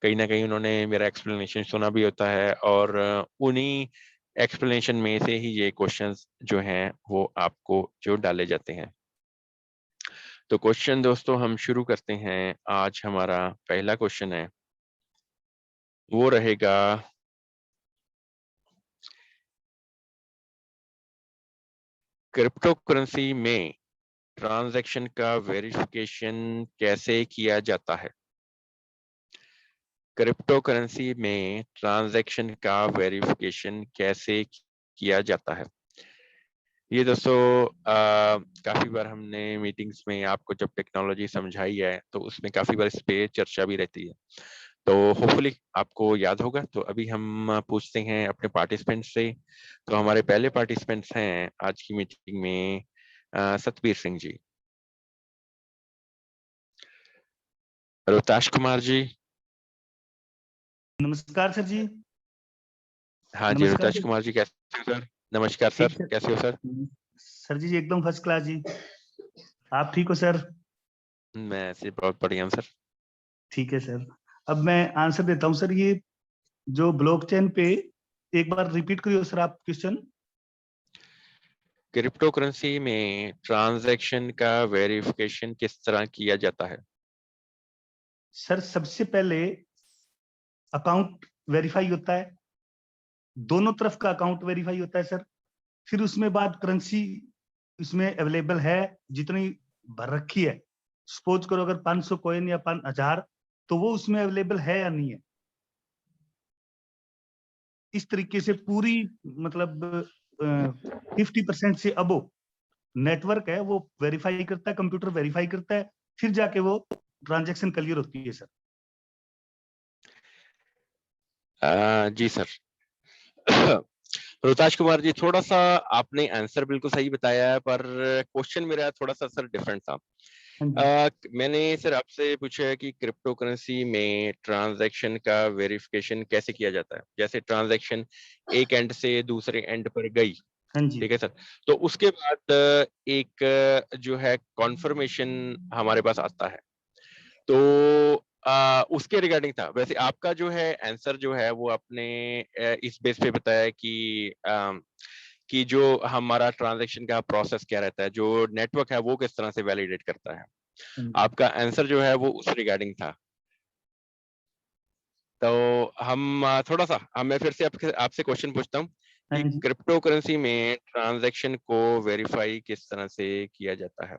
[SPEAKER 3] कहीं ना कहीं उन्होंने मेरा एक्सप्लेनेशन सुना भी होता है, और उन्हीं एक्सप्लेनेशन में से ही ये क्वेश्चंस जो हैं वो आपको जो डाले जाते हैं। तो क्वेश्चन दोस्तों हम शुरू करते हैं। आज हमारा पहला क्वेश्चन है, वो रहेगा, क्रिप्टो करेंसी में ट्रांजैक्शन का वेरिफिकेशन कैसे किया जाता है? क्रिप्टो करेंसी में ट्रांजैक्शन का वेरिफिकेशन कैसे किया जाता है? ये दोस्तों काफी बार हमने मीटिंग्स में आपको जब टेक्नोलॉजी समझाई है, तो उसमें काफी बार इस पे चर्चा भी रहती है। तो होपफुली आपको याद होगा। तो अभी हम पूछते हैं अपने पार्टिसिपेंट्स से। तो हमारे पहले पार्टिसिपेंट्स हैं आज की मीटिंग में सतबीर सिंह जी, रोहताश कुमार जी।
[SPEAKER 4] नमस्कार सर जी।
[SPEAKER 3] हाँ जी,
[SPEAKER 4] नमस्कार
[SPEAKER 3] रोहताश
[SPEAKER 4] सर।
[SPEAKER 3] कुमार जी कैसे हैं सर? नमस्कार
[SPEAKER 4] ठीक
[SPEAKER 3] सर,
[SPEAKER 4] सर।
[SPEAKER 3] कैसे हो सर?
[SPEAKER 4] सर जी एकदम फर्स्ट क्लास जी। आप ठीक हो सर?
[SPEAKER 3] मैं ऐसे बहुत बढ़िया हूँ सर।
[SPEAKER 4] ठीक है सर। अब मैं आंसर देता हूँ सर। ये जो ब्लॉकचेन पे, एक बार रिपीट करिए सर आप क्वेश्चन।
[SPEAKER 3] क्रिप्टो करेंसी में ट्रांजैक्शन का वेरिफिकेशन किस तरह किया जाता है?
[SPEAKER 4] सर सबसे पहले अकाउंट वेरीफाई होता है, दोनों तरफ का अकाउंट वेरीफाई होता है सर। फिर उसमें बाद करेंसी इसमें अवेलेबल है जितनी भर रखी है। सपोज करो अगर 500 कॉइन या 5000, तो वो उसमें अवेलेबल है या नहीं है। इस तरीके से पूरी मतलब 50% से अबो नेटवर्क है वो वेरीफाई करता है, कंप्यूटर वेरीफाई करता है, फिर जाके वो ट्रांजैक्शन क्लियर होती है सर।
[SPEAKER 3] जी सर। रोहताज कुमार जी, थोड़ा सा आपने आंसर बिल्कुल सही बताया है, पर क्वेश्चन मेरा थोड़ा सा सर डिफरेंट था।
[SPEAKER 4] हाँ जी।
[SPEAKER 3] मैंने सर आपसे पूछा है कि क्रिप्टो करेंसी में ट्रांजैक्शन का वेरिफिकेशन कैसे किया जाता है। जैसे ट्रांजैक्शन एक एंड से दूसरे एंड पर गई,
[SPEAKER 4] हाँ जी।
[SPEAKER 3] ठीक है सर, तो उसके बाद एक जो है कॉन्फर्मेशन हमारे पास आता है, तो उसके रिगार्डिंग था। वैसे आपका जो है आंसर जो है वो आपने इस बेस पे बताया कि जो हमारा ट्रांजैक्शन का प्रोसेस क्या रहता है, जो नेटवर्क है वो किस तरह से वैलिडेट करता है।
[SPEAKER 4] हाँ जी।
[SPEAKER 3] आपका आंसर जो है वो उस रिगार्डिंग था। तो हम थोड़ा सा मैं फिर से आपसे क्वेश्चन पूछता हूँ
[SPEAKER 4] हाँ
[SPEAKER 3] कि
[SPEAKER 4] जी।
[SPEAKER 3] क्रिप्टो करेंसी में ट्रांजैक्शन को वेरीफाई किस तरह से किया जाता है।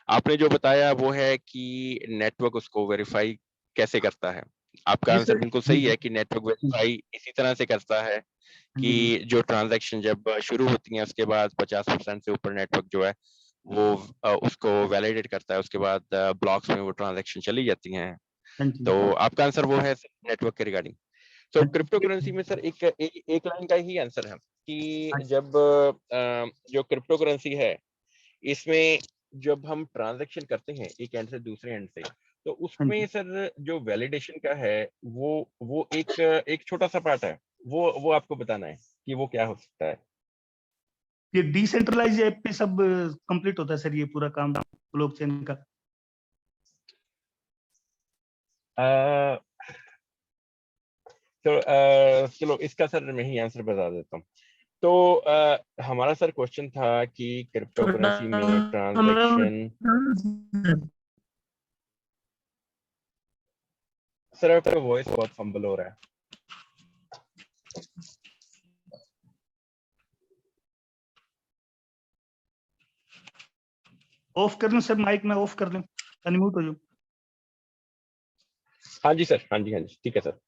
[SPEAKER 3] आपने जो बताया वो है कि नेटवर्क उसको वेरीफाई कैसे करता है। आपका
[SPEAKER 4] जी
[SPEAKER 3] आंसर
[SPEAKER 4] सर।
[SPEAKER 3] बिल्कुल
[SPEAKER 4] हाँ
[SPEAKER 3] सही
[SPEAKER 4] जी।
[SPEAKER 3] है कि नेटवर्क वेरीफाई इसी तरह से करता है
[SPEAKER 4] हाँ
[SPEAKER 3] कि
[SPEAKER 4] जी।
[SPEAKER 3] जो ट्रांजैक्शन जब शुरू होती है उसके बाद 50% से ऊपर नेटवर्क जो है वो उसको वैलिडेट करता है। उसके बाद ब्लॉक्स में वो ट्रांजैक्शन चली जाती हैं।
[SPEAKER 4] हाँ जी।
[SPEAKER 3] तो आपका आंसर वो है नेटवर्क के रिगार्डिंग। तो
[SPEAKER 4] हाँ
[SPEAKER 3] क्रिप्टो
[SPEAKER 4] जी।
[SPEAKER 3] करेंसी में सर एक लाइन का ही आंसर है कि
[SPEAKER 4] हाँ
[SPEAKER 3] जब जो क्रिप्टो करेंसी है इसमें जब हम ट्रांजैक्शन करते हैं एक एंड से दूसरे एंड से, तो उसमें
[SPEAKER 4] जी।
[SPEAKER 3] सर जो वैलिडेशन का है वो एक छोटा सा पार्ट है। वो आपको बताना है कि वो क्या हो सकता है।
[SPEAKER 4] ये डिसेंट्रलाइज ऐप पे सब कंप्लीट होता है सर, ये पूरा काम ब्लॉकचेन का।
[SPEAKER 3] अ, तो चलो इसका सर मैं ही आंसर बता देता हूँ। तो हमारा सर क्वेश्चन था कि क्रिप्टो करेंसी में ट्रांजैक्शन। सर आपका वॉइस बहुत फंबल हो रहा है।
[SPEAKER 4] ऑफ कर लूं सर माइक में, ऑफ कर लूं, अनम्यूट हो जाऊं।
[SPEAKER 3] हाँ जी सर, हाँ जी, हाँ जी, ठीक है सर।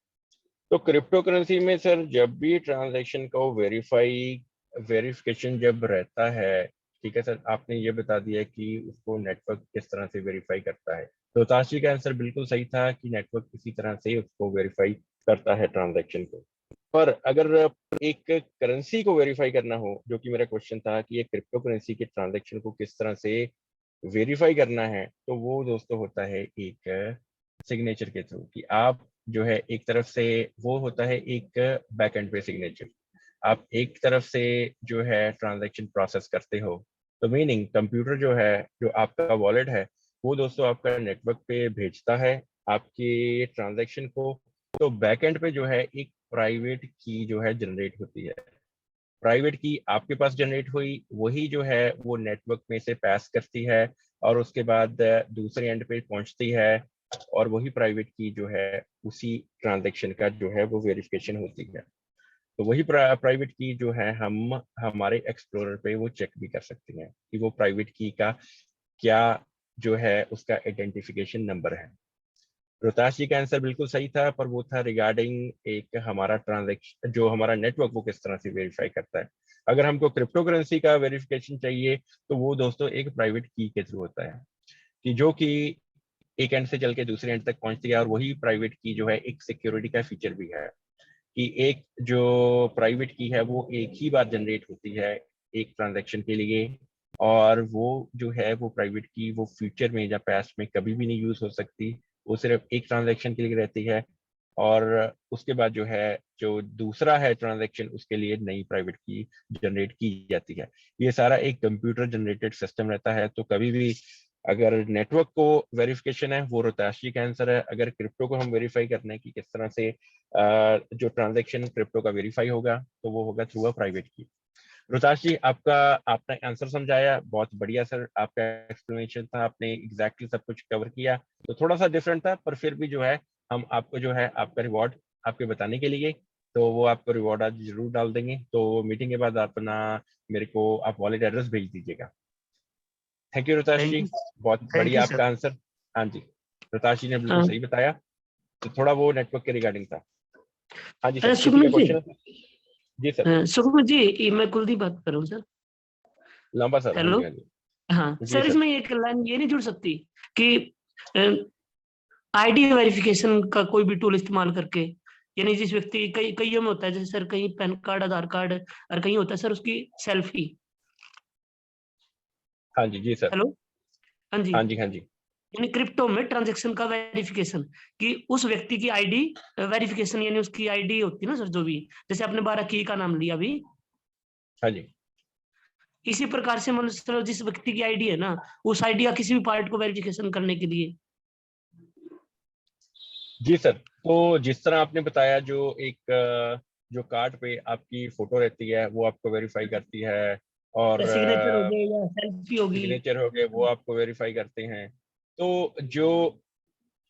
[SPEAKER 3] तो क्रिप्टो करेंसी में सर जब भी ट्रांजैक्शन को वेरिफिकेशन जब रहता है, ठीक है सर, आपने ये बता दिया कि उसको नेटवर्क किस तरह से वेरीफाई करता है। तो ताशी का आंसर बिल्कुल सही था कि नेटवर्क किसी तरह से उसको वेरीफाई करता है ट्रांजैक्शन को। पर अगर एक करेंसी को वेरीफाई करना हो, जो कि मेरा क्वेश्चन था कि ये क्रिप्टो करेंसी के ट्रांजैक्शन को किस तरह से वेरीफाई करना है, तो वो दोस्तों होता है एक सिग्नेचर के थ्रू। कि आप जो है एक तरफ से, वो होता है एक बैक एंड पे सिग्नेचर। आप एक तरफ से जो है ट्रांजैक्शन प्रोसेस करते हो, तो मीनिंग कंप्यूटर जो है, जो आपका वॉलेट है, वो दोस्तों आपका नेटवर्क पे भेजता है आपके ट्रांजैक्शन को। तो बैक एंड पे जो है एक प्राइवेट की जो है जनरेट होती है। प्राइवेट की आपके पास जनरेट हुई, वही जो है वो नेटवर्क में से पास करती है और उसके बाद दूसरे एंड पे पहुंचती है, और वही प्राइवेट की जो है उसी ट्रांजैक्शन का जो है वो वेरिफिकेशन होती है। तो वही प्राइवेट की जो है हम हमारे एक्सप्लोरर पे वो चेक भी कर सकते हैं कि वो प्राइवेट की का क्या जो है उसका आइडेंटिफिकेशन नंबर है। रोहताश जी का आंसर बिल्कुल सही था, पर वो था रिगार्डिंग एक हमारा ट्रांजैक्शन, जो हमारा नेटवर्क वो किस तरह से वेरीफाई करता है। अगर हमको क्रिप्टो करेंसी का वेरिफिकेशन चाहिए, तो वो दोस्तों एक प्राइवेट की के थ्रू होता है, कि जो कि एक एंड से चल के दूसरे एंड तक पहुंचती है। और वही प्राइवेट की जो है एक सिक्योरिटी का फीचर भी है कि एक जो प्राइवेट की है वो एक ही बार जनरेट होती है एक ट्रांजैक्शन के लिए, और वो जो है वो प्राइवेट की वो फ्यूचर में या पास्ट में कभी भी नहीं यूज हो सकती। वो सिर्फ एक ट्रांजैक्शन के लिए रहती है, और उसके बाद जो है जो दूसरा है ट्रांजैक्शन, उसके लिए नई प्राइवेट की जनरेट की जाती है। ये सारा एक कंप्यूटर जनरेटेड सिस्टम रहता है। तो कभी भी अगर नेटवर्क को वेरिफिकेशन है वो रोहताश जी का आंसर है, अगर क्रिप्टो को हम वेरीफाई करना है कि किस तरह से जो ट्रांजैक्शन क्रिप्टो का वेरीफाई होगा, तो वो होगा थ्रू अ प्राइवेट की। रोहताश जी, आपने आंसर समझाया, बहुत बढ़िया सर, आपका एक्सप्लेनेशन था, आपने एग्जैक्टली सब कुछ कवर किया। तो थोड़ा सा डिफरेंट था, पर फिर भी जो है हम आपको जो है आपका रिवॉर्ड आपके बताने के लिए, तो वो आपको रिवॉर्ड आज जरूर डाल देंगे। तो मीटिंग के बाद अपना मेरे को आप वॉलेट एड्रेस भेज दीजिएगा। थैंक यू रोहताश
[SPEAKER 4] थैंक
[SPEAKER 3] जी,
[SPEAKER 4] यू।
[SPEAKER 3] बहुत
[SPEAKER 4] थैंक यू
[SPEAKER 3] बढ़िया
[SPEAKER 4] सर।
[SPEAKER 3] आपका आंसर। हाँ जी, रोहताश जी ने बिल्कुल
[SPEAKER 5] हाँ,
[SPEAKER 3] सही बताया। तो थोड़ा वो नेटवर्क के रिगार्डिंग था। हाँ जी सर,
[SPEAKER 5] अच्छा
[SPEAKER 3] किसी का
[SPEAKER 5] सुखमित जी,
[SPEAKER 3] क्वेश्चन? जी सर।
[SPEAKER 5] सुखमित जी, मैं कुलदीप बात कर रहा हूँ सर।
[SPEAKER 3] लंबा सर, हाँ
[SPEAKER 5] हेलो।
[SPEAKER 3] जी हाँ जी।
[SPEAKER 5] हाँ
[SPEAKER 3] जी
[SPEAKER 5] सर,
[SPEAKER 3] सर।
[SPEAKER 5] इसमें एक लाइन ये नहीं जुड़ सकती कि आईडी वेरिफिकेशन का कोई भी टूल इस्तेमाल करके, यानी जिस व्यक्ति कई कईयों में होता है, जैसे सर कहीं पैन कार्ड, आधार कार्ड, और कहीं होता है सर उसकी सेल्फी।
[SPEAKER 3] हाँ जी जी सर।
[SPEAKER 5] हेलो। हाँ जी।
[SPEAKER 3] हाँ जी हाँ जी।
[SPEAKER 5] यानी क्रिप्टो में ट्रांजैक्शन का वेरिफिकेशन, कि उस व्यक्ति की आईडी वेरिफिकेशन, यानी उसकी आईडी होती है ना सर, जो भी, जैसे आपने 12 की का नाम लिया अभी,
[SPEAKER 3] हाँ जी
[SPEAKER 5] इसी प्रकार से मान लो चलो जिस व्यक्ति की आईडी है ना, उस आईडी या किसी भी पार्ट को वेरिफिकेशन करने के लिए।
[SPEAKER 3] जी सर। तो जिस तरह आपने बताया, जो एक जो कार्ड पे आपकी फोटो रहती है वो आपको वेरीफाई करती है, और
[SPEAKER 5] या सिग्नेचर हो गए या सेल्फी होगी।
[SPEAKER 3] सिग्नेचर हो गए वो आपको वेरीफाई करते हैं। तो जो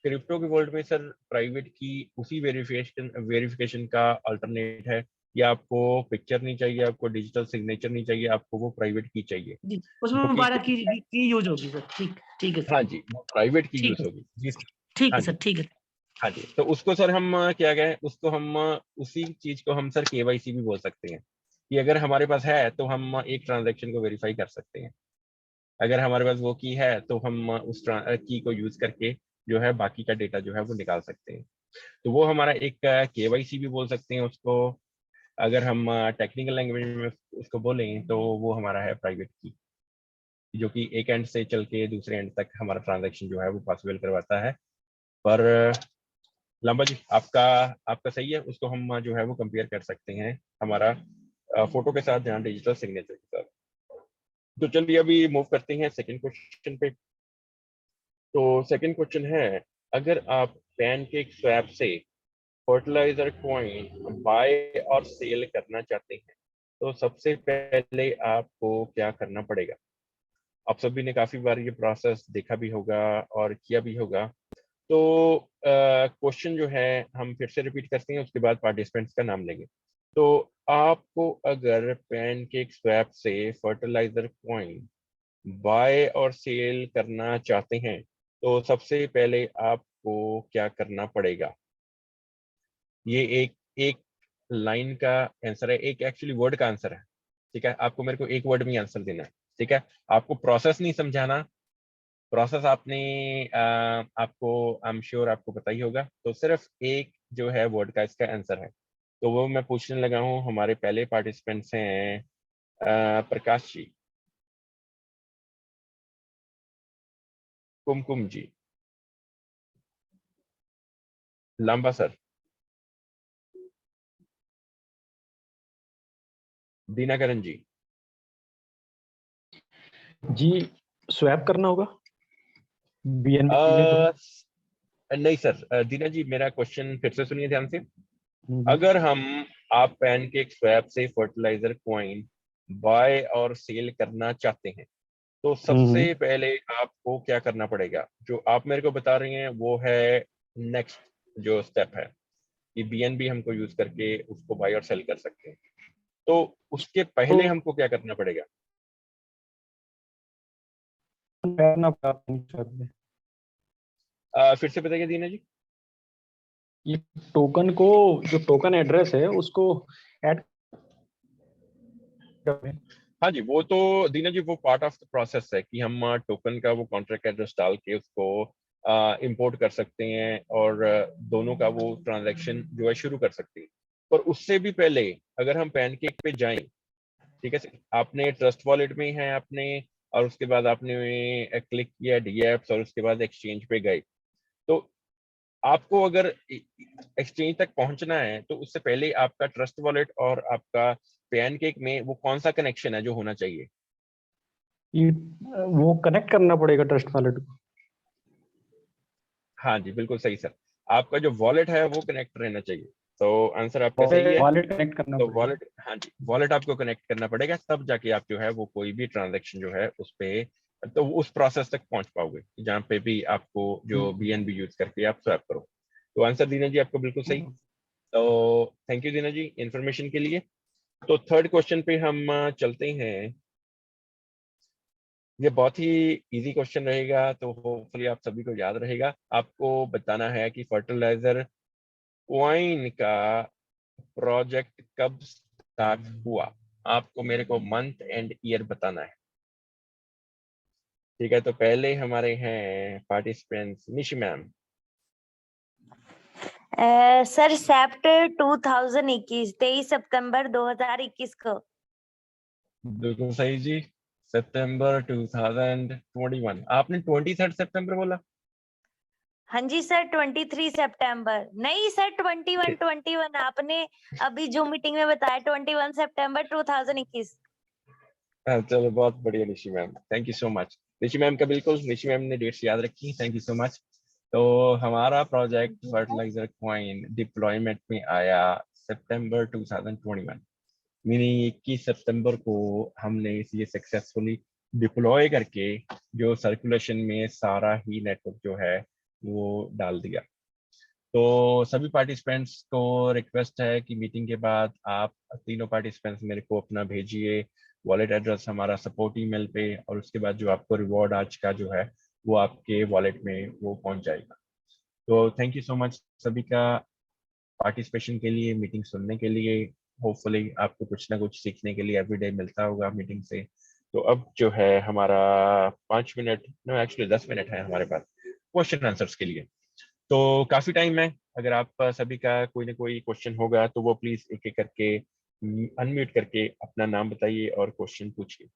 [SPEAKER 3] क्रिप्टो के वर्ल्ड में सर प्राइवेट की उसी वेरिफिकेशन वेरिफिकेशन का अल्टरनेट है, या आपको पिक्चर नहीं चाहिए, आपको डिजिटल सिग्नेचर नहीं चाहिए, आपको वो प्राइवेट की चाहिए,
[SPEAKER 5] जी, उसमें
[SPEAKER 3] जो कि
[SPEAKER 5] 12 की यूज होगी सर। ठीक, ठीक है
[SPEAKER 3] हाँ
[SPEAKER 5] सर।
[SPEAKER 3] जी, वो प्राइवेट की
[SPEAKER 5] ठीक
[SPEAKER 3] यूज
[SPEAKER 5] है,
[SPEAKER 3] होगी जी सर।
[SPEAKER 5] ठीक
[SPEAKER 3] हाँ
[SPEAKER 5] है सर,
[SPEAKER 3] जी
[SPEAKER 5] ठीक है।
[SPEAKER 3] हाँ जी। तो उसको सर हम क्या कहें, उसको हम उसी चीज को हम सर केवाईसी भी बोल सकते हैं, कि अगर हमारे पास है तो हम एक ट्रांजैक्शन को वेरीफाई कर सकते हैं। अगर हमारे पास वो की है तो हम उस की को यूज करके जो है बाकी का डेटा जो है वो निकाल सकते हैं। तो वो हमारा एक केवाईसी भी बोल सकते हैं उसको। अगर हम टेक्निकल लैंग्वेज में उसको बोलें तो वो हमारा है प्राइवेट की, जो कि एक एंड से चल के दूसरे एंड तक हमारा ट्रांजैक्शन जो है वो पॉसिबल करवाता है। पर लंबा जी, आपका आपका सही है, उसको हम जो है वो कंपेयर कर सकते हैं हमारा फोटो के साथ, जहाँ डिजिटल सिग्नेचर के साथ। तो चलिए अभी मूव करते हैं सेकंड क्वेश्चन पे। तो सेकंड क्वेश्चन है, अगर आप पैनकेक स्वैप से फर्टिलाइजर कॉइन बाय और सेल करना चाहते हैं, तो सबसे पहले आपको क्या करना पड़ेगा? आप सभी ने काफी बार ये प्रोसेस देखा भी होगा और किया भी होगा। तो क्वेश्चन जो है हम फिर से रिपीट करते हैं, उसके बाद पार्टिसिपेंट्स का नाम लेंगे। तो आपको अगर पैनकेक स्वैप से फर्टिलाइजर कॉइन बाय और सेल करना चाहते हैं, तो सबसे पहले आपको क्या करना पड़ेगा? ये एक एक लाइन का आंसर है, एक एक्चुअली वर्ड का आंसर है। ठीक है, आपको मेरे को एक वर्ड में आंसर देना है। ठीक है, आपको प्रोसेस नहीं समझाना। प्रोसेस आपने आपको आई एम श्योर आपको पता ही होगा। तो सिर्फ एक जो है वर्ड का इसका आंसर है। तो वो मैं पूछने लगा हूँ, हमारे पहले पार्टिसिपेंट्स हैं प्रकाश जी, कुमकुम जी, लांबा सर, दीनाकरण जी।
[SPEAKER 6] जी, स्वैप करना होगा बीएनबी से थ्रू।
[SPEAKER 3] नहीं सर, दीना जी मेरा क्वेश्चन फिर से सुनिए ध्यान से।
[SPEAKER 6] हम्म,
[SPEAKER 3] अगर हम आप पैनकेक स्वैप से फर्टिलाइजर कॉइन बाय और सेल करना चाहते हैं, तो
[SPEAKER 6] हम्म,
[SPEAKER 3] सबसे पहले आपको क्या करना पड़ेगा? जो आप मेरे को बता रहे हैं वो है नेक्स्ट जो स्टेप है, कि बीएनबी हमको यूज करके उसको बाय और सेल कर सकते हैं। तो उसके
[SPEAKER 6] तो
[SPEAKER 3] पहले हमको क्या करना पड़ेगा?
[SPEAKER 6] करना पड़ा अपनी स्वैप में।
[SPEAKER 3] फिर से बताइए दीना जी।
[SPEAKER 6] ये टोकन को, जो टोकन एड्रेस है उसको ऐड करना है।
[SPEAKER 3] हाँ जी, वो तो दीना जी वो पार्ट ऑफ द प्रोसेस है कि हम टोकन का वो कॉन्ट्रैक्ट एड्रेस डाल के उसको इंपोर्ट कर सकते हैं, और दोनों का वो ट्रांजैक्शन जो है शुरू कर सकते हैं। पर उससे भी पहले अगर हम पैनकेक पे जाएं, ठीक है, आपने ट्रस्ट वॉलेट में है आपने, और उसके बाद आपने क्लिक किया डी एप्स और उसके बाद एक्सचेंज पे गए। तो आपको अगर एक्सचेंज तक पहुंचना है तो उससे पहले आपका ट्रस्ट वॉलेट और आपका पैनकेक में वो कौन सा कनेक्शन है जो होना चाहिए?
[SPEAKER 6] ये वो कनेक्ट करना पड़ेगा ट्रस्ट वॉलेट को।
[SPEAKER 3] हाँ जी, बिल्कुल सही सर। आपका जो वॉलेट है वो कनेक्ट रहना चाहिए। तो आंसर आपका सही है।
[SPEAKER 6] वॉलेट कनेक्ट करना
[SPEAKER 3] तो
[SPEAKER 6] पड़ेगा।
[SPEAKER 3] वॉलेट, हाँ जी, वॉलेट आपको कनेक्ट करना पड़ेगा, तब जाके आप जो है वो कोई भी ट्रांजैक्शन जो है उस पे, तो उस प्रोसेस तक पहुंच पाओगे जहाँ पे भी आपको जो BNB यूज करके आप स्वैप करो। तो आंसर दीना जी आपको बिल्कुल सही। तो thank you Dina ji information के लिए। तो थर्ड क्वेश्चन पे हम चलते हैं। ये बहुत ही इजी क्वेश्चन रहेगा, तो होपफुली आप सभी को याद रहेगा। आपको बताना है कि फर्टिलाइजर क्वाइन का प्रोजेक्ट कब स्टार्ट हुआ। आपको मेरे को मंथ एंड ईयर बताना है, ठीक है? तो पहले हमारे हैं पार्टिसिपेंट्स, निशी मैम।
[SPEAKER 7] सर सेप्ट 2021 23 सितंबर 2021 को।
[SPEAKER 3] बिल्कुल सही जी, सितंबर 2021। आपने 23 सितंबर बोला?
[SPEAKER 7] हाँ जी सर 23 सितंबर नहीं सर 21 आपने अभी जो मीटिंग में बताया 21 सितंबर 2021।
[SPEAKER 3] चलो बहुत बढ़िया Nishi ma'am, thank you so much. Nishi ma'am का बिल्कुल, निशी मैम ने डेट्स याद रखी, थैंक यू सो मच। तो हमारा प्रोजेक्ट फर्टिलाइजर क्वाइन डिप्लॉयमेंट में आया सितंबर 2021, मीनिंग 21 सितंबर को हमने ये सक्सेसफुली डिप्लॉय करके जो सर्कुलेशन में सारा ही नेटवर्क जो है वो डाल दिया। तो सभी पार्टिसिपेंट्स को रिक्वेस्ट है कि मीटिंग के बाद आप तीनों पार्टिसिपेंट्स मेरे को अपना भेजिए वॉलेट एड्रेस हमारा सपोर्ट ईमेल पे, और उसके बाद जो आपको रिवॉर्ड आज का जो है वो आपके वॉलेट में वो पहुंच जाएगा। तो थैंक यू सो मच सभी का पार्टिसिपेशन के लिए, मीटिंग सुनने के लिए। होपफुली आपको कुछ ना कुछ सीखने के लिए एवरीडे मिलता होगा मीटिंग से। तो अब जो है हमारा 5 मिनट, नो एक्चुअली 10 मिनट है हमारे पास क्वेश्चन आंसर्स के लिए। तो काफी टाइम है, अगर आप सभी का कोई ना कोई क्वेश्चन होगा तो वो प्लीज एक एक करके अनम्यूट करके अपना नाम बताइए और क्वेश्चन पूछिए।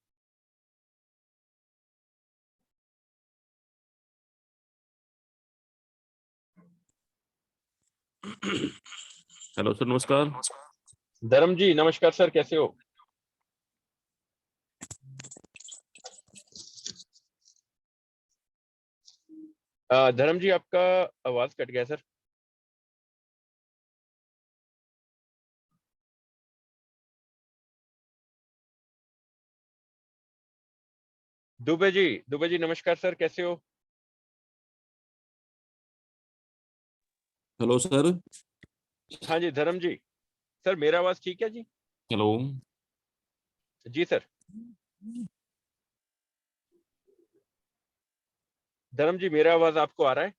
[SPEAKER 2] हेलो सर, नमस्कार।
[SPEAKER 3] धर्म जी नमस्कार सर, कैसे हो? धर्म जी आपका आवाज कट गया सर। दुबे जी नमस्कार सर, कैसे हो?
[SPEAKER 2] Hello sir.
[SPEAKER 3] हाँ जी धर्म जी, सर मेरा आवाज ठीक है जी?
[SPEAKER 2] हेलो।
[SPEAKER 3] जी सर। धर्म जी मेरा आवाज आपको आ रहा है?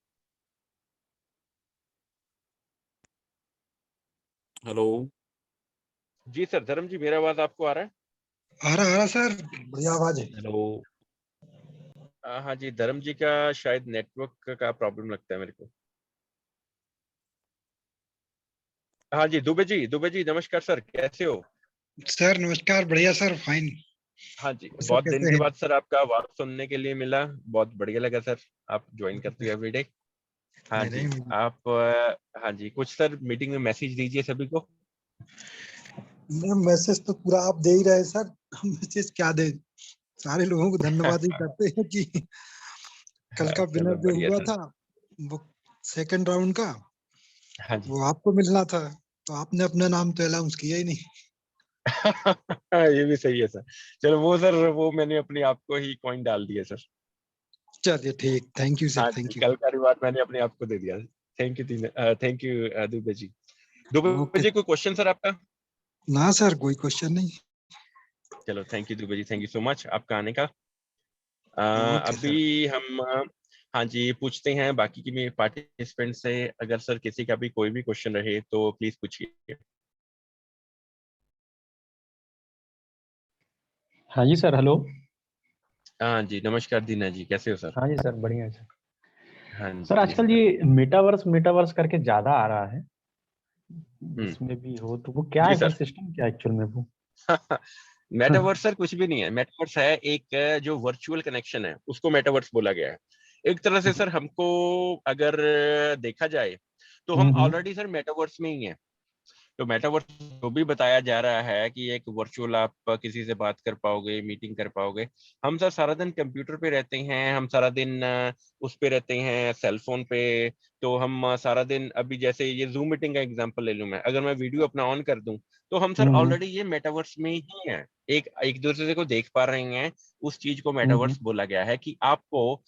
[SPEAKER 2] हेलो।
[SPEAKER 3] जी सर, धर्म जी मेरा आवाज आपको आ रहा है?
[SPEAKER 8] आ रहा सर, बढ़िया आवाज है।
[SPEAKER 2] हेलो।
[SPEAKER 3] हाँ जी, धर्म जी का शायद नेटवर्क का प्रॉब्लम लगता है मेरे को। हाँ जी दुबे जी नमस्कार सर, कैसे हो?
[SPEAKER 8] सर नमस्कार, बढ़िया सर, फाइन।
[SPEAKER 3] हाँ जी,
[SPEAKER 8] सर
[SPEAKER 3] बहुत दिन
[SPEAKER 8] कैसे
[SPEAKER 3] के
[SPEAKER 8] हैं?
[SPEAKER 3] बाद सर आपका आवाज सुनने के लिए मिला, बहुत बढ़िया लगा सर। आप ज्वाइन करते हो एवरीडे। हाँ जी,
[SPEAKER 8] नहीं,
[SPEAKER 3] आप हाँ जी कुछ सर मीटिंग में मैसेज दीजिए सभी को।
[SPEAKER 8] मैसेज तो पूरा आप दे ही रहे सर, हम मैसेज क्या दे। सारे लोगों को धन्यवाद ही करते हैं कि कल का
[SPEAKER 3] चलो
[SPEAKER 8] विनर जो
[SPEAKER 3] बढ़िया
[SPEAKER 8] हुआ
[SPEAKER 3] सर।
[SPEAKER 8] था वो सेकंड राउंड का,
[SPEAKER 3] हाँ जी
[SPEAKER 8] वो आपको मिलना था, तो आपने अपना नाम तो अनाउंस किया ही नहीं।
[SPEAKER 3] ये भी सही है सर। चलो वो सर, वो मैंने अपने आप को ही कॉइन डाल दिया सर।
[SPEAKER 8] चलिए ठीक, थैंक यू सर,
[SPEAKER 3] हाँ जी,
[SPEAKER 8] थैंक यू।
[SPEAKER 3] कल का रिवार्ड मैंने अपने आप को दे दिया। Thank you thank you Dubey ji. Dubey
[SPEAKER 8] okay,
[SPEAKER 3] जी कोई क्वेश्चन सर आपका?
[SPEAKER 8] ना सर कोई क्वेश्चन नहीं।
[SPEAKER 3] चलो thank you Dubey ji, thank you so much आपका आने का।
[SPEAKER 8] Okay sir.
[SPEAKER 3] अभी हम हाँ जी पूछते हैं बाकी की मेरे पार्टिसिपेंट से। अगर सर किसी का भी कोई भी क्वेश्चन रहे तो प्लीज पूछिए।
[SPEAKER 6] हाँ जी सर, हेलो।
[SPEAKER 3] हाँ जी नमस्कार दीना जी, कैसे हो सर?
[SPEAKER 6] हाँ जी सर, बढ़िया है सर।
[SPEAKER 3] हाँ
[SPEAKER 6] सर
[SPEAKER 3] जी
[SPEAKER 6] आजकल ये मेटावर्स करके ज्यादा आ रहा है,
[SPEAKER 3] हम्म,
[SPEAKER 6] जिसमें भी हो तो वो क्या
[SPEAKER 3] जी
[SPEAKER 6] है सर,
[SPEAKER 3] सर।
[SPEAKER 6] सिस्टम क्या एक्चुअल में वो?
[SPEAKER 3] मेटावर्स सर कुछ भी नहीं है। मेटावर्स है एक जो वर्चुअल कनेक्शन है उसको मेटावर्स बोला गया है। एक तरह से सर हमको अगर देखा जाए तो हम ऑलरेडी सर मेटावर्स में ही हैं। तो मेटावर्स जो भी बताया जा रहा है कि एक वर्चुअल आप किसी से बात कर पाओगे, मीटिंग कर पाओगे। हम सर सारा दिन कंप्यूटर पे रहते हैं, हम सारा दिन उस पे रहते हैं, सेल फोन पे। तो हम सारा दिन, अभी जैसे ये जूम मीटिंग का एग्जांपल ले लूं मैं, अगर मैं वीडियो अपना ऑन कर दूं तो हम सर ऑलरेडी ये मेटावर्स में ही हैं, एक एक दूसरे को देख पा रहे हैं। उस चीज को मेटावर्स बोला गया है कि आपको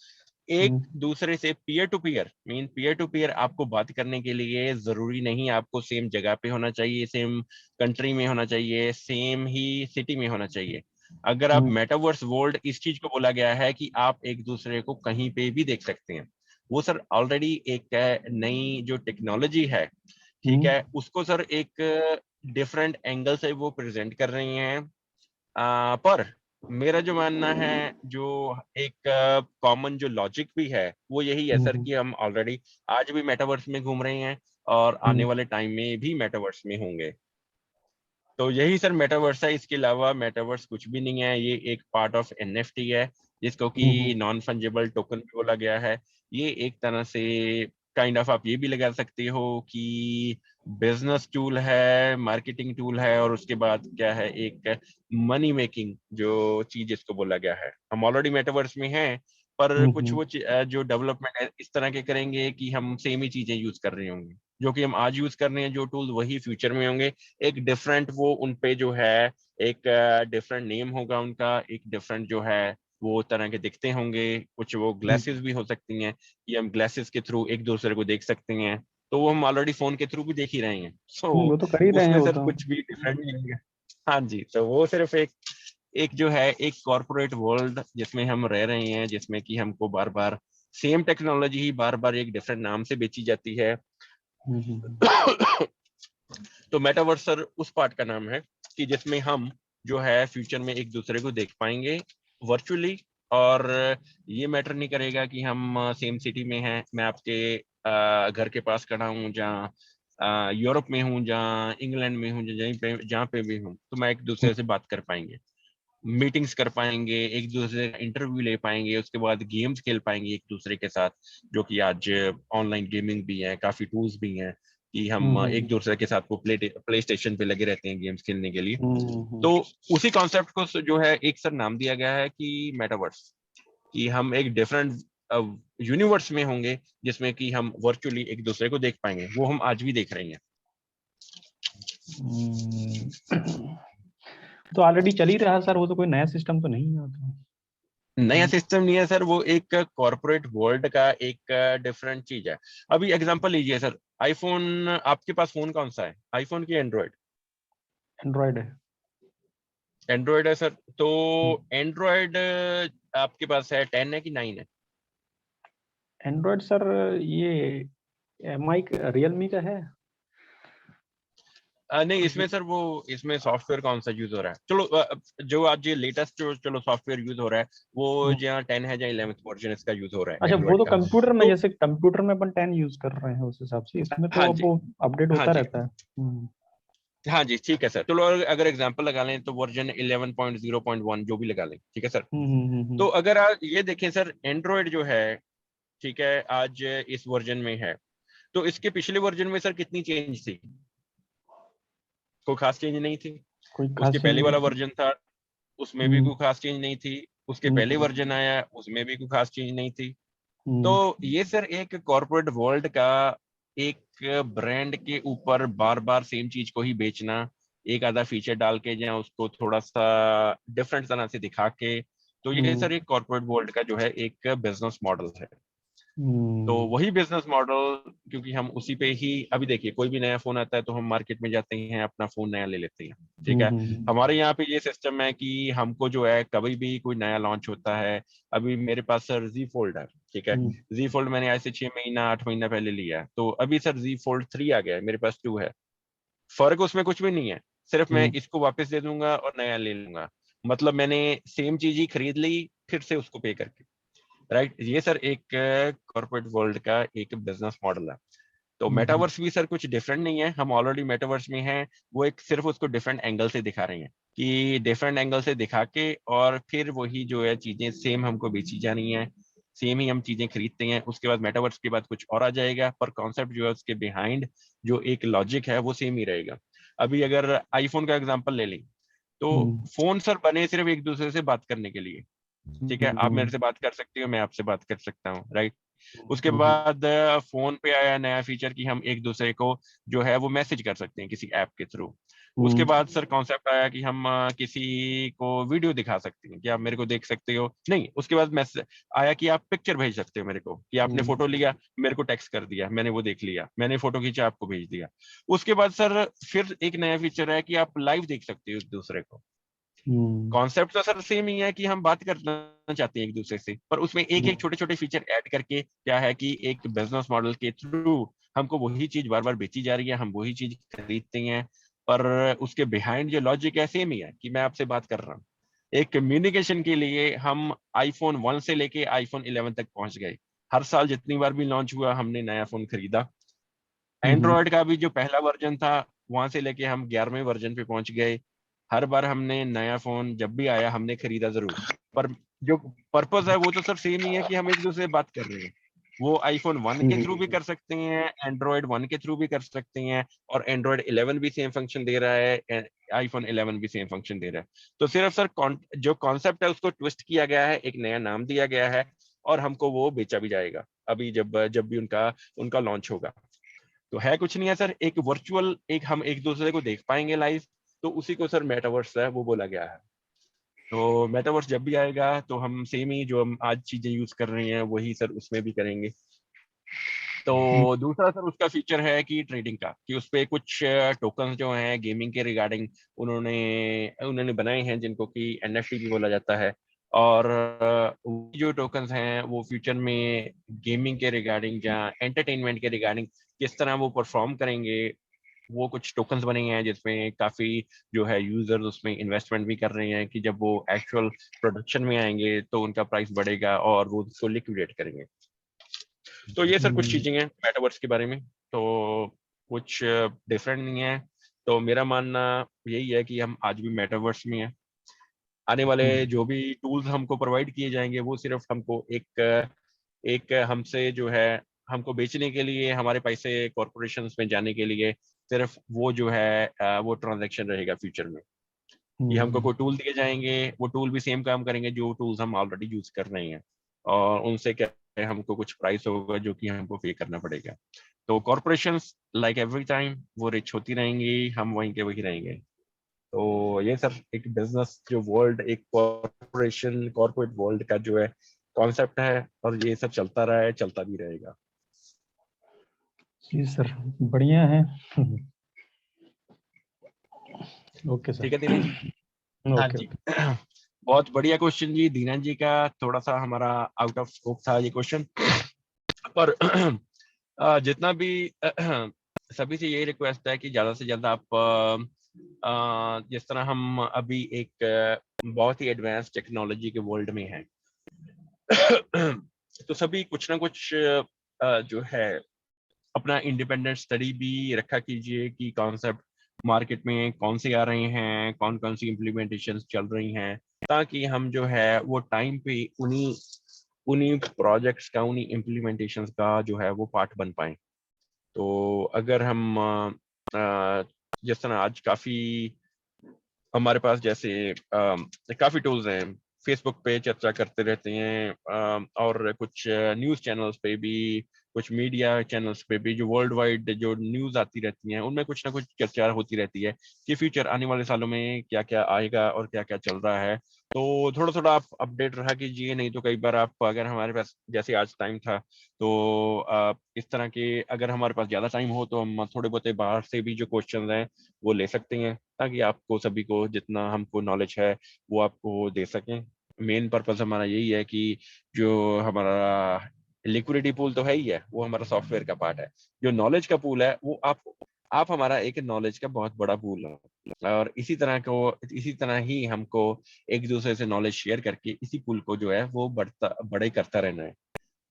[SPEAKER 3] एक दूसरे से पीयर टू पीयर आपको बात करने के लिए जरूरी नहीं आपको सेम जगह पे होना चाहिए, सेम कंट्री में होना चाहिए, सेम ही सिटी में होना चाहिए। अगर आप मेटावर्स वर्ल्ड, इस चीज को बोला गया है कि आप एक दूसरे को कहीं पे भी देख सकते हैं। वो सर ऑलरेडी एक नई जो टेक्नोलॉजी है, ठीक है, उसको सर एक डिफरेंट एंगल से वो प्रेजेंट कर रही हैं। पर मेरा जो मानना है, जो एक कॉमन जो लॉजिक भी है वो यही है सर कि हम ऑलरेडी आज भी मेटावर्स में घूम रहे हैं और आने वाले टाइम में भी मेटावर्स में होंगे। तो यही सर मेटावर्स है, इसके अलावा मेटावर्स कुछ भी नहीं है। ये एक पार्ट ऑफ एनएफटी है जिसको कि नॉन फंजेबल टोकन बोला गया है। ये एक तरह से काइंड ऑफ आप ये भी लगा सकते हो कि बिजनेस टूल है, मार्केटिंग टूल है, और उसके बाद क्या है, एक मनी मेकिंग जो चीज इसको बोला गया है। हम ऑलरेडी मेटावर्स में हैं, पर कुछ वो जो डेवलपमेंट है इस तरह के करेंगे कि हम सेम ही चीजें यूज कर रहे होंगे। जो कि हम आज यूज कर रहे हैं जो टूल, वही फ्यूचर में होंगे। एक डिफरेंट वो उनपे जो है एक डिफरेंट नेम होगा उनका, एक डिफरेंट जो है वो तरह के दिखते होंगे। कुछ वो ग्लासेस भी हो सकती हैं कि हम ग्लासेस के थ्रू एक दूसरे को देख सकते हैं। तो वो हम ऑलरेडी फोन के थ्रू भी देख ही रहे हैं। सो
[SPEAKER 6] वो तो कर ही रहे हैं
[SPEAKER 3] उसमें
[SPEAKER 6] वो
[SPEAKER 3] सर
[SPEAKER 6] तो।
[SPEAKER 3] कुछ भी डिफरेंट नहीं है। हाँ जी, तो वो सिर्फ एक जो है एक कॉर्पोरेट वर्ल्ड जिसमें हम रह रहे हैं, जिसमें कि हमको बार बार सेम टेक्नोलॉजी ही बार बार एक डिफरेंट नाम से बेची जाती है। तो मेटावर्स सर उस पार्ट का नाम है कि जिसमें हम जो है फ्यूचर में एक दूसरे को देख पाएंगे वर्चुअली। और ये मैटर नहीं करेगा कि हम सेम सिटी में हैं, मैं आपके घर के पास खड़ा हूँ, जहाँ यूरोप में हूँ, जहाँ इंग्लैंड में हूँ, जहाँ पे भी हूँ, तो मैं एक दूसरे से बात कर पाएंगे, मीटिंग्स कर पाएंगे, एक दूसरे का इंटरव्यू ले पाएंगे, उसके बाद गेम्स खेल पाएंगे एक दूसरे के साथ। जो कि आज ऑनलाइन गेमिंग भी है, काफी टूल्स भी हैं कि हम एक दूसरे के साथ वो प्ले स्टेशन पे लगे रहते हैं गेम्स खेलने के लिए। तो उसी कॉन्सेप्ट को जो है एक सर नाम दिया गया है कि मेटावर्स, कि हम एक डिफरेंट यूनिवर्स में होंगे जिसमें कि हम वर्चुअली एक दूसरे को देख पाएंगे। वो हम आज भी देख रहे हैं।
[SPEAKER 6] तो ऑलरेडी चल ही रहा है सर, वो तो कोई नया सिस्टम तो नहीं है।
[SPEAKER 3] नया सिस्टम नहीं है सर, वो एक कॉर्पोरेट वर्ल्ड का एक डिफरेंट चीज है। अभी एग्जांपल लीजिए सर, आईफोन, आपके पास फोन कौन सा है, आईफोन की एंड्रॉइड?
[SPEAKER 6] एंड्रॉइड है।
[SPEAKER 3] एंड्रॉइड है सर। तो एंड्रॉइड आपके पास है 10 है कि 9 है?
[SPEAKER 6] एंड्रॉइड सर ये एमआई रियलमी का है।
[SPEAKER 3] नहीं, इसमें सर वो इसमें सॉफ्टवेयर कौन सा यूज हो रहा है? चलो जो आज ये लेटेस्ट जो चलो सॉफ्टवेयर यूज हो रहा है वो जहाँ 10 है, जहाँ 11th वर्जन इसका यूज हो रहा है
[SPEAKER 6] अच्छा, वो
[SPEAKER 3] एंड्रॉइड
[SPEAKER 6] तो
[SPEAKER 3] का।
[SPEAKER 6] कंप्यूटर में,
[SPEAKER 3] तो
[SPEAKER 6] जैसे कंप्यूटर में अपन 10 यूज कर रहे हैं उस हिसाब से, इसमें तो
[SPEAKER 3] हाँ
[SPEAKER 6] अब
[SPEAKER 3] जी,
[SPEAKER 6] वो अपडेट
[SPEAKER 3] हाँ
[SPEAKER 6] होता
[SPEAKER 3] जी,
[SPEAKER 6] रहता है।
[SPEAKER 3] हाँ जी, ठीक है सर। चलो अगर एग्जांपल लगा लें तो वर्जन 11.0.1 जो भी लगा लें, ठीक है सर। तो अगर आप ये देखें सर, एंड्रॉइड जो है, ठीक है, आज इस वर्जन में है, तो इसके पिछले वर्जन में सर कितनी चेंज थी? कोई खास चेंज नहीं थी।
[SPEAKER 6] कोई खास
[SPEAKER 3] उसके
[SPEAKER 6] चीज
[SPEAKER 3] पहले
[SPEAKER 6] नहीं
[SPEAKER 3] वाला
[SPEAKER 6] थी।
[SPEAKER 3] वर्जन था, उसमें भी कोई खास चेंज नहीं थी। उसके पहले वर्जन आया, उसमें भी कोई खास चेंज नहीं थी। तो ये सर एक कॉर्पोरेट वर्ल्ड का एक ब्रांड के ऊपर बार बार सेम चीज को ही बेचना, एक आधा फीचर डाल के या उसको थोड़ा सा डिफरेंट तरह से दिखा के, तो ये सर एक कॉर्पोरेट वर्ल्ड का जो है एक बिजनेस मॉडल है। तो वही बिजनेस मॉडल, क्योंकि हम उसी पे ही, अभी देखिए कोई भी नया फोन आता है तो हम मार्केट में जाते हैं, अपना फोन नया ले लेते हैं, ठीक है। हमारे यहाँ पे ये सिस्टम है कि हमको जो है कभी भी कोई नया लॉन्च होता है, अभी मेरे पास सर Z Fold है, ठीक है। Z Fold मैंने आज से 6 महीना 8 महीना पहले लिया है, तो अभी सर Z Fold 3 आ गया है, मेरे पास 2 है। फर्क उसमें कुछ भी नहीं है, सिर्फ मैं इसको वापस दे दूंगा और नया ले लूंगा। मतलब मैंने सेम चीज ही खरीद ली फिर से उसको पे करके, राइट। ये सर एक कॉर्पोरेट वर्ल्ड का एक बिजनेस मॉडल है। तो मेटावर्स भी सर कुछ डिफरेंट नहीं है, हम ऑलरेडी मेटावर्स में हैं। वो एक सिर्फ उसको डिफरेंट एंगल से दिखा रहे हैं कि डिफरेंट एंगल से दिखा के और फिर वही जो है चीजें सेम हमको बेची जा रही हैं, सेम ही हम चीजें खरीदते हैं, उसके बाद मेटावर्स के बाद कुछ और आ जाएगा, पर कॉन्सेप्ट जो है उसके बिहाइंड जो एक लॉजिक है वो सेम ही रहेगा। अभी अगर आईफोन का एग्जांपल ले लें, तो फोन सर बने सिर्फ एक दूसरे से बात करने के लिए, ठीक है, आप मेरे से बात कर सकते हो, मैं आपसे बात कर सकता हूँ, राइट। उसके बाद फोन पे आया नया फीचर कि हम एक दूसरे को जो है वो मैसेज कर सकते हैं किसी ऐप के थ्रू। उसके बाद सर कॉन्सेप्ट आया कि हम किसी को वीडियो दिखा सकते हैं कि आप मेरे को देख सकते हो, नहीं उसके बाद मैसेज आया कि आप पिक्चर भेज सकते हो मेरे को, कि आपने फोटो लिया मेरे को टेक्स्ट कर दिया, मैंने वो देख लिया, मैंने फोटो खींचा आपको भेज दिया। उसके बाद सर फिर एक नया फीचर है कि आप लाइव देख सकते हो एक दूसरे को। कॉन्सेप्ट तो सर सेम ही है कि हम बात करना चाहते हैं एक दूसरे से, पर उसमें एक एक छोटे छोटे फीचर ऐड करके क्या है कि एक बिजनेस मॉडल के थ्रू हमको वही चीज बार बार बेची जा रही है, हम वही चीज खरीदते हैं, पर उसके बिहाइंड जो लॉजिक है सेम ही है कि मैं आपसे बात कर रहा हूँ। एक कम्युनिकेशन के लिए हम आईफोन 1 से लेके आईफोन 11 तक पहुंच गए, हर साल जितनी बार भी लॉन्च हुआ हमने नया फोन खरीदा। एंड्रॉयड का भी जो पहला वर्जन था वहां से लेके हम 11वें वर्जन पे पहुंच गए, हर बार हमने नया फोन जब भी आया हमने खरीदा जरूर, पर जो पर्पस है वो तो सर सेम ही है कि हम एक दूसरे से बात कर रहे हैं। वो आईफोन 1 के थ्रू भी कर सकते हैं, एंड्रॉयड 1 के थ्रू भी कर सकते हैं, और एंड्रॉयड 11 भी सेम फंक्शन दे रहा है, आईफोन 11 भी सेम फंक्शन दे रहा है। तो सिर्फ सर जो कॉन्सेप्ट है उसको ट्विस्ट किया गया है, एक नया नाम दिया गया है, और हमको वो बेचा भी जाएगा अभी जब जब भी उनका लॉन्च होगा। तो है कुछ नहीं है सर, एक वर्चुअल एक हम एक दूसरे को देख पाएंगे लाइव, तो उसी को सर मेटावर्स है वो बोला गया है। तो मेटावर्स जब भी आएगा तो हम सेम ही जो हम आज चीजें यूज कर रहे हैं वही सर उसमें भी करेंगे। तो दूसरा सर उसका फीचर है कि ट्रेडिंग का, कि उस पे कुछ टोकन जो हैं गेमिंग के रिगार्डिंग उन्होंने उन्होंने बनाए हैं जिनको कि एनएफटी भी बोला जाता है, और वो जो टोकन्स हैं वो फ्यूचर में गेमिंग के रिगार्डिंग या एंटरटेनमेंट के रिगार्डिंग किस तरह वो परफॉर्म करेंगे, वो कुछ टोकन्स बने हैं जिसमें काफी जो है यूजर्स उसमें इन्वेस्टमेंट भी कर रहे हैं कि जब वो एक्चुअल प्रोडक्शन में आएंगे तो उनका प्राइस बढ़ेगा और वो उसको लिक्विडेट करेंगे। तो ये सर कुछ चीजें हैं मेटावर्स के बारे में, तो कुछ डिफरेंट नहीं है। तो मेरा मानना यही है कि हम आज भी मेटावर्स में हैं, आने वाले जो भी टूल्स हमको प्रोवाइड किए जाएंगे वो सिर्फ हमको एक हमसे जो है हमको बेचने के लिए, हमारे पैसे कॉरपोरेशंस में जाने के लिए सिर्फ वो जो है वो ट्रांजैक्शन रहेगा फ्यूचर में। ये हमको कोई टूल दिए जाएंगे, वो टूल भी सेम काम करेंगे जो टूल्स हम ऑलरेडी यूज कर रहे हैं, और उनसे क्या है हमको कुछ प्राइस होगा जो कि हमको पे करना पड़ेगा। तो कॉरपोरेशंस लाइक एवरी टाइम वो रिच होती रहेंगी, हम वहीं के वही रहेंगे। तो ये सर एक बिजनेस जो वर्ल्ड, एक कॉर्पोरेट वर्ल्ड का जो है कॉन्सेप्ट है, और ये सब चलता रहा है, चलता भी रहेगा।
[SPEAKER 6] जी सर, बढ़िया है। Okay sir.
[SPEAKER 3] ठीक है दीना जी। हाँ
[SPEAKER 6] ओके
[SPEAKER 3] जी। बहुत बढ़िया क्वेश्चन जी दीना जी का, थोड़ा सा हमारा आउट ऑफ स्कोप था ये क्वेश्चन, पर जितना भी सभी से यही रिक्वेस्ट है कि ज्यादा से ज्यादा आप जिस तरह हम अभी एक बहुत ही एडवांस टेक्नोलॉजी के वर्ल्ड में हैं, तो सभी कुछ ना कुछ जो है अपना इंडिपेंडेंट स्टडी भी रखा कीजिए कि कॉन्सेप्ट मार्केट में कौन से आ रहे हैं, कौन कौन सी इम्प्लीमेंटेशन चल रही हैं, ताकि हम जो है वो टाइम पे उन्हीं उन्हीं प्रोजेक्ट्स का, उन्हीं इम्प्लीमेंटेशंस का जो है वो पार्ट बन पाए। तो अगर हम जिस तरह आज काफी हमारे पास जैसे काफी टूल्स हैं, फेसबुक पे चर्चा करते रहते हैं, और कुछ न्यूज़ चैनल्स पे भी, कुछ मीडिया चैनल्स पे भी जो वर्ल्ड वाइड जो न्यूज़ आती रहती हैं उनमें कुछ ना कुछ चर्चा होती रहती है कि फ्यूचर आने वाले सालों में क्या क्या आएगा और क्या क्या चल रहा है। तो थोड़ा थोड़ा आप अपडेट रहा कीजिए, नहीं तो कई बार आप, अगर हमारे पास जैसे आज टाइम था तो इस तरह के अगर हमारे पास ज़्यादा टाइम हो तो हम थोड़े बहुत बाहर से भी जो क्वेश्चन हैं वो ले सकते हैं, ताकि आपको सभी को जितना हमको नॉलेज है वो आपको दे सकें। मेन पर्पस हमारा यही है कि जो हमारा लिक्विडिटी पूल तो है ही है, वो हमारा सॉफ्टवेयर का पार्ट है, जो नॉलेज का पूल है वो आप हमारा एक नॉलेज का बहुत बड़ा पूल है, और इसी तरह ही हमको एक दूसरे से नॉलेज शेयर करके इसी पूल को जो है वो बड़े करता रहना है।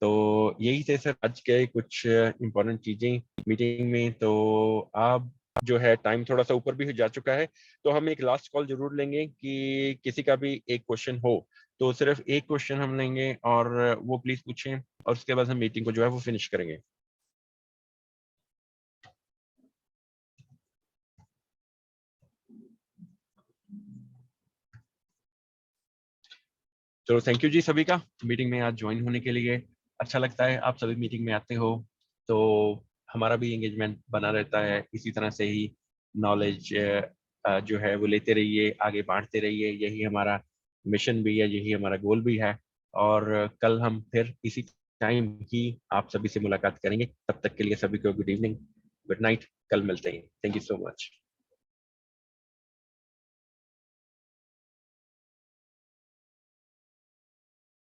[SPEAKER 3] तो यही थे सर आज के कुछ इम्पोर्टेंट चीजें मीटिंग में। तो आप जो है टाइम थोड़ा सा ऊपर भी जा चुका है, तो हम एक लास्ट कॉल जरूर लेंगे कि किसी का भी एक क्वेश्चन हो तो सिर्फ एक क्वेश्चन हम लेंगे और वो प्लीज पूछें और उसके बाद हम मीटिंग को जो है वो फिनिश करेंगे। चलो थैंक यू जी सभी का मीटिंग में आज ज्वाइन होने के लिए। अच्छा लगता है आप सभी मीटिंग में आते हो, तो हमारा भी एंगेजमेंट बना रहता है। इसी तरह से ही नॉलेज जो है वो लेते रहिए, आगे बांटते रहिए, यही हमारा मिशन भी है, यही हमारा गोल भी है। और कल हम फिर इसी टाइम ही आप सभी से मुलाकात करेंगे। तब तक के लिए सभी को गुड इवनिंग, गुड नाइट, कल मिलते हैं। Thank you so much.